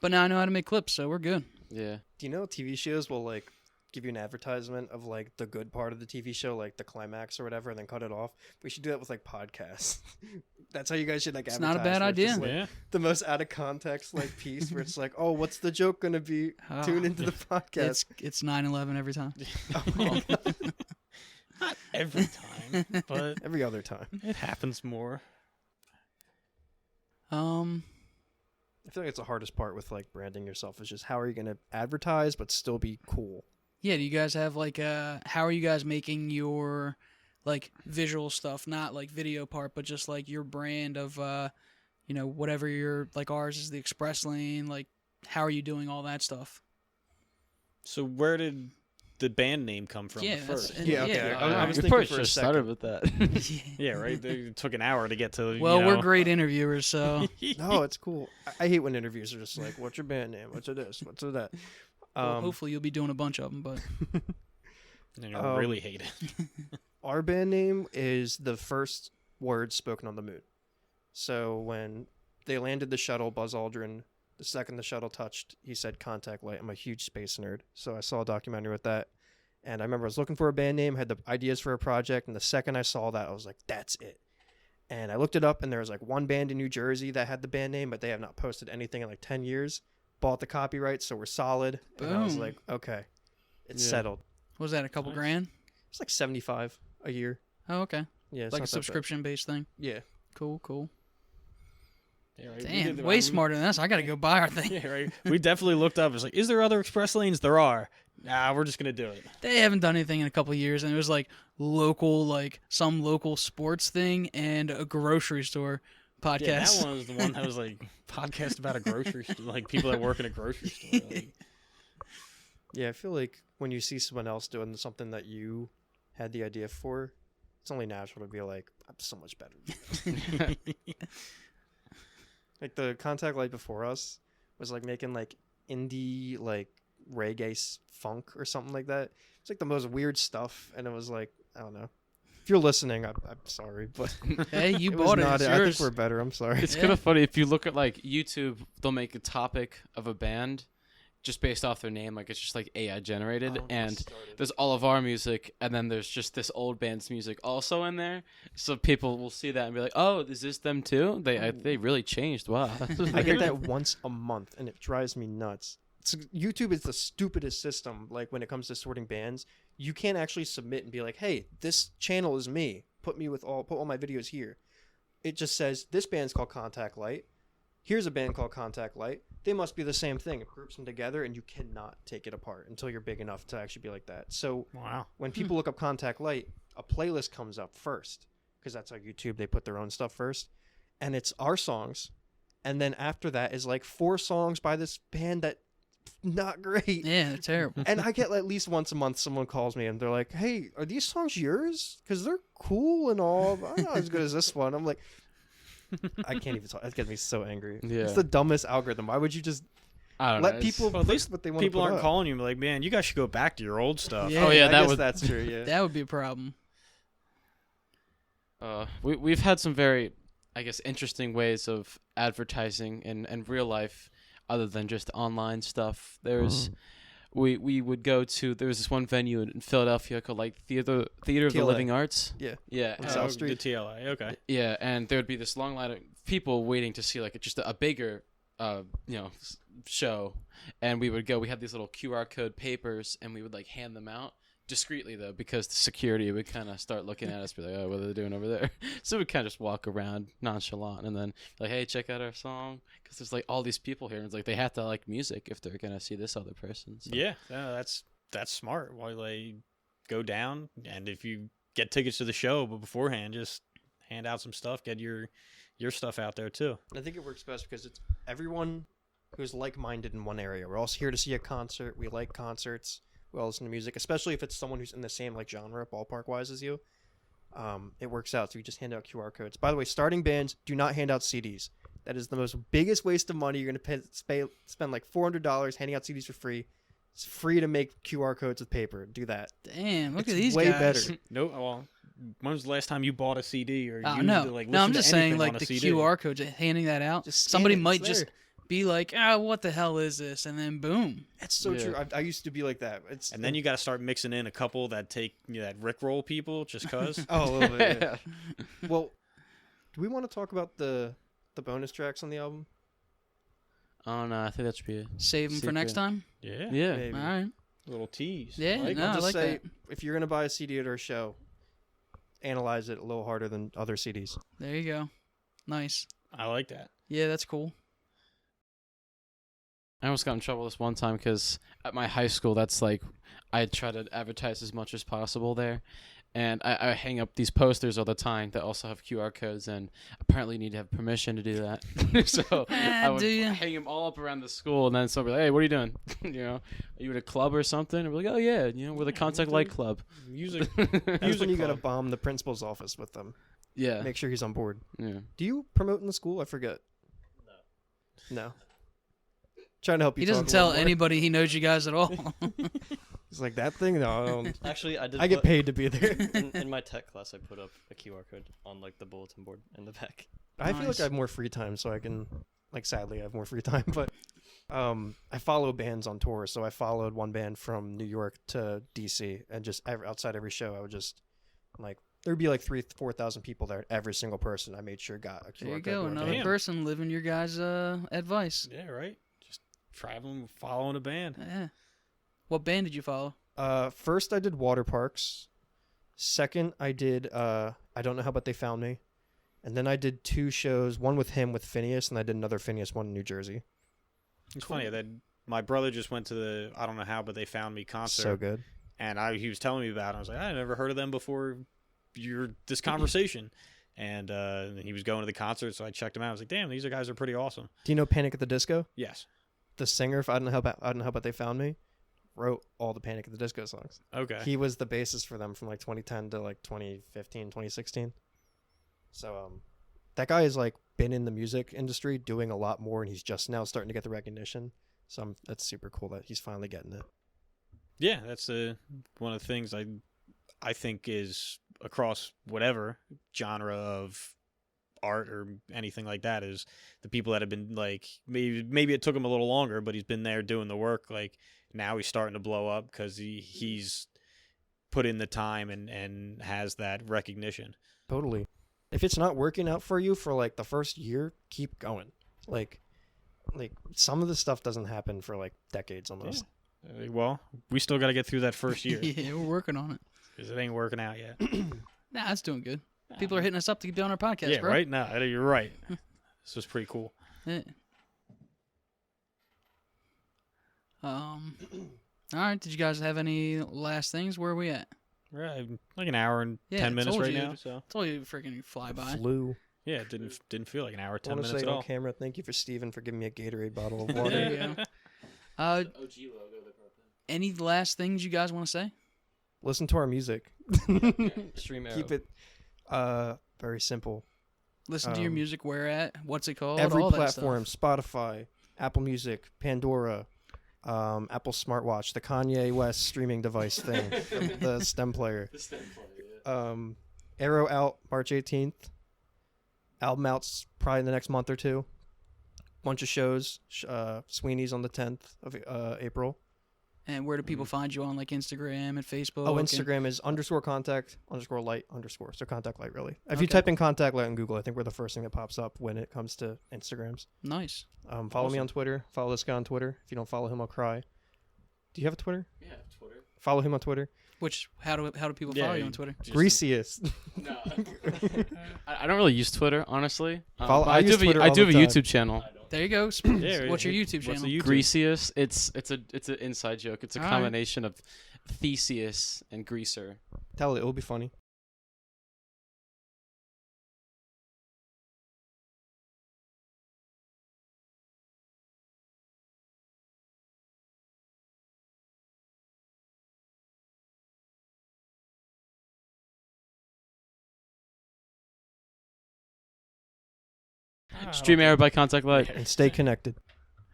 But now I know how to make clips, so we're good. Yeah. Do you know TV shows will like give you an advertisement of like the good part of the TV show, like the climax or whatever, and then cut it off? We should do that with like podcasts. That's how you guys should like. It's not a advertise, bad where it's just, idea. like, Yeah. the most out of context like piece where it's like, oh, what's the joke gonna be? Tune into the podcast. It's 9/11 every time. Not every time, but Every other time. it happens more. I feel like it's the hardest part with like branding yourself is just how are you gonna advertise but still be cool. Yeah, do you guys have like how are you guys making your like visual stuff, not like video part, but just like your brand of whatever your like ours is the ExpressLane, like how are you doing all that stuff? So where did the band name come from Yeah, first? Yeah, okay. I was we thinking probably for a should have second. started with that. Yeah, right. It took an hour to get to. Well, you we're know. great interviewers, so No, it's cool. I hate when interviews are just like, what's your band name? What's it this? What's it that? well, hopefully you'll be doing a bunch of them, but And I really hate it. Our band name is the first word spoken on the moon. So when they landed the shuttle, Buzz Aldrin, the second the shuttle touched, he said contact light. I'm a huge space nerd, so I saw a documentary with that. And I remember I was looking for a band name, had the ideas for a project, and the second I saw that, I was like, that's it. And I looked it up, and there was like one band in New Jersey that had the band name, but they have not posted anything in like 10 years. Bought the copyright, so we're solid. And I was Boom. like, okay, it's Yeah. settled. what was that, a couple Nice. grand? It's like 75 a year. Oh, okay. Yeah, it's Like a not that bad. subscription based thing. Yeah. Cool. Yeah, right. Damn, way smarter than us. I gotta go buy our thing. Yeah, right. We definitely looked up. It's like, is there other express lanes? There are. Nah, we're just gonna do it. They haven't done anything in a couple of years, and it was like some local sports thing and a grocery store podcast. Yeah, that one was the one that was like podcast about a grocery store, like people that work in a grocery store. Like, Yeah, I feel like when you see someone else doing something that you had the idea for, it's only natural to be like, I'm so much better. Like the contact light before us was like making like indie like reggae funk or something like that. It's like the most weird stuff, and it was like, I don't know. If you're listening, I'm sorry, but Hey, you it was bought it. not It's I think yours. we're better. I'm sorry. It's Yeah. kind of funny if you look at like YouTube, they'll make a topic of a band just based off their name, like it's just like AI generated, and there's all of our music, and then there's just this old band's music also in there. So people will see that and be like, "Oh, is this them too? They really changed. Wow." I get that once a month, and it drives me nuts. YouTube is the stupidest system. Like when it comes to sorting bands, you can't actually submit and be like, "Hey, this channel is me. Put all my videos here." It just says this band's called Contact Light. Here's a band called Contact Light. They must be the same thing. It groups them together, and you cannot take it apart until you're big enough to actually be like that. So wow. when people look up Contact Light, a playlist comes up first because that's how YouTube, they put their own stuff first, and it's our songs, and then after that is like 4 songs by this band that not great. Yeah, they're terrible. And I get at least once a month someone calls me and they're like, "Hey, are these songs yours? Because they're cool and all, but I'm not as good as this one." I'm like, I can't even talk. That gets me so angry. Yeah. It's the dumbest algorithm. Why would you just I don't know. let it's- people Well, at put least what they want? People to put aren't up? calling you and be like, man, you guys should go back to your old stuff. Yeah. Oh yeah, I that guess would. that's true. Yeah. That would be a problem. We've had some very, I guess, interesting ways of advertising in real life, other than just online stuff. There's, we would go to. There was this one venue in Philadelphia called like Theater of the TLA. Living Arts. Yeah. Yeah. On and- South The Street. TLA. Okay. Yeah, and there would be this long line of people waiting to see like just a bigger, show, and we would go. We had these little QR code papers, and we would like hand them out discreetly though, because the security would kind of start looking at us, be like, "Oh, what are they doing over there?" So we kind of just walk around nonchalant, and then like, "Hey, check out our song," because there's like all these people here, and it's like they have to like music if they're gonna see this other person. So. Yeah, no, that's smart. Why they go down, and if you get tickets to the show, but beforehand, just hand out some stuff, get your stuff out there too. And I think it works best because it's everyone who's like-minded in one area. We're all here to see a concert. We like concerts. We all listen to music, especially if it's someone who's in the same like genre, ballpark-wise, as you. It works out. So you just hand out QR codes. By the way, starting bands do not hand out CDs. That is the most biggest waste of money. You're going to spend like $400 handing out CDs for free. It's free to make QR codes with paper. Do that. Damn, look It's at these way guys. better. No, well, when was the last time you bought a CD or Oh, used no. to, like, No, I'm listen to just saying, anything like, on a the CD? QR code, just handing that out. Just scan Somebody it, might it's just there. be like, what the hell is this? And then boom. That's so Yeah. true. I used to be like that. It's And then you got to start mixing in a couple that take that Rickroll people just cause. oh, a little bit. Yeah. Well, do we want to talk about the bonus tracks on the album? Oh no, I think that should be. Save them for next Secret. time. Yeah, Yeah. Maybe. All right. little tease. Yeah, Like, no, I'll I just like say, that. if you're gonna buy a CD at our show, analyze it a little harder than other CDs. There you go. Nice. I like that. Yeah, that's cool. I almost got in trouble this one time because at my high school, that's like, I try to advertise as much as possible there. And I hang up these posters all the time that also have QR codes, and apparently you need to have permission to do that. So I would do you? hang them all up around the school, and then somebody, "Hey, what are you doing? Are you at a club or something?" And we're like, "Oh yeah, we're the Contact Light Club." Music. That's music when you gotta club. bomb the principal's office with them. Yeah. Make sure he's on board. Yeah. Do you promote in the school? I forget. No. Trying to help you. He doesn't talk a little tell more. anybody he knows you guys at all. He's like that thing. No, I don't. Actually, I did. I get put- paid to be there. in my tech class. I put up a QR code on like the bulletin board in the back. I feel like Nice. I have more free time, so I can. Like, sadly, I have more free time, but I follow bands on tour. So I followed one band from New York to DC, and just outside every show, I would just like there'd be like 3,000-4,000 people there. Every single person, I made sure got a QR There you code. go. going Another Damn. person living your guys' advice. Yeah, right. Just traveling, following a band. Yeah. What band did you follow? First, I did Water Parks. Second, I did I Don't Know How But They Found Me. And then I did 2 shows, one with him with Phineas, and I did another Phineas one in New Jersey. It's funny that my brother just went to the I don't know how, but they found me concert, So good. and he was telling me about it. I was like, I never heard of them before this conversation, And he was going to the concert, so I checked him out. I was like, damn, these guys are pretty awesome. Do you know Panic at the Disco? Yes. The singer for I Don't Know How But They Found Me wrote all the Panic at the Disco songs. Okay. He was the bassist for them from like 2010 to like 2015, 2016. So that guy has like been in the music industry doing a lot more, and he's just now starting to get the recognition. So that's super cool that he's finally getting it. Yeah, that's one of the things I think is across whatever genre of art or anything like that is the people that have been like maybe it took him a little longer, but he's been there doing the work. Like now he's starting to blow up because he's put in the time and has that recognition. Totally. If it's not working out for you for like the first year, keep going. Like some of the stuff doesn't happen for like decades almost. Yeah. Well, we still got to get through that first year. Yeah, we're working on it. Because it ain't working out yet. Nah, it's doing good. People are hitting us up to be on our podcast, Yeah, bro. right? No, you're right. This was pretty cool. Yeah. All right. Did you guys have any last things? Where are we at? We're at like an hour and Yeah, 10 minutes told right you. now. So Told you freaking fly by. Flu. yeah, it didn't feel like an hour, I 10 want to minutes say at on all. camera, thank you for Steven for giving me a Gatorade bottle of There water. you go. OG logo, the purple. Any last things you guys want to say? Listen to our music. Stream Arrow. Keep it very simple. Listen to your music. Where at? What's it called? Every All platform: That stuff. Spotify, Apple Music, Pandora, Apple Smartwatch, the Kanye West streaming device thing, the stem player. The stem player, yeah. Arrow out March 18th. Album out's probably in the next month or two. Bunch of shows. Sweeney's on the 10th of April. And where do people find you on like Instagram and Facebook? Oh, and- Instagram is _contact_light_. So contact light, really. If Okay. you type in contact light on Google, I think we're the first thing that pops up when it comes to Instagrams. Nice. Follow me on Twitter. Follow this guy on Twitter. If you don't follow him, I'll cry. Do you have a Twitter? Yeah, Twitter. Follow him on Twitter. Which how do people Yeah, follow you you- on Twitter? Just- Greasiest. No. I don't really use Twitter, honestly. Follow- But I use Twitter I all do have the a time. YouTube channel. There you go. Yeah, What's your YouTube what's channel? the YouTube? Greasiest. It's an inside joke. It's a All right. combination of Theseus and Greaser. Tell it. It'll be funny. Stream Arrow by Contact Light. And stay connected.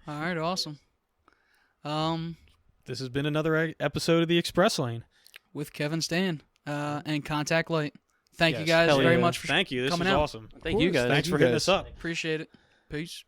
All right. Awesome. This has been another episode of the Express Lane. With Kevin Stan and Contact Light. Thank you Yes. guys Hell very yeah. much for Thank you. This coming was out. awesome. Thank you guys. Thanks for hitting us up. Appreciate it. Peace.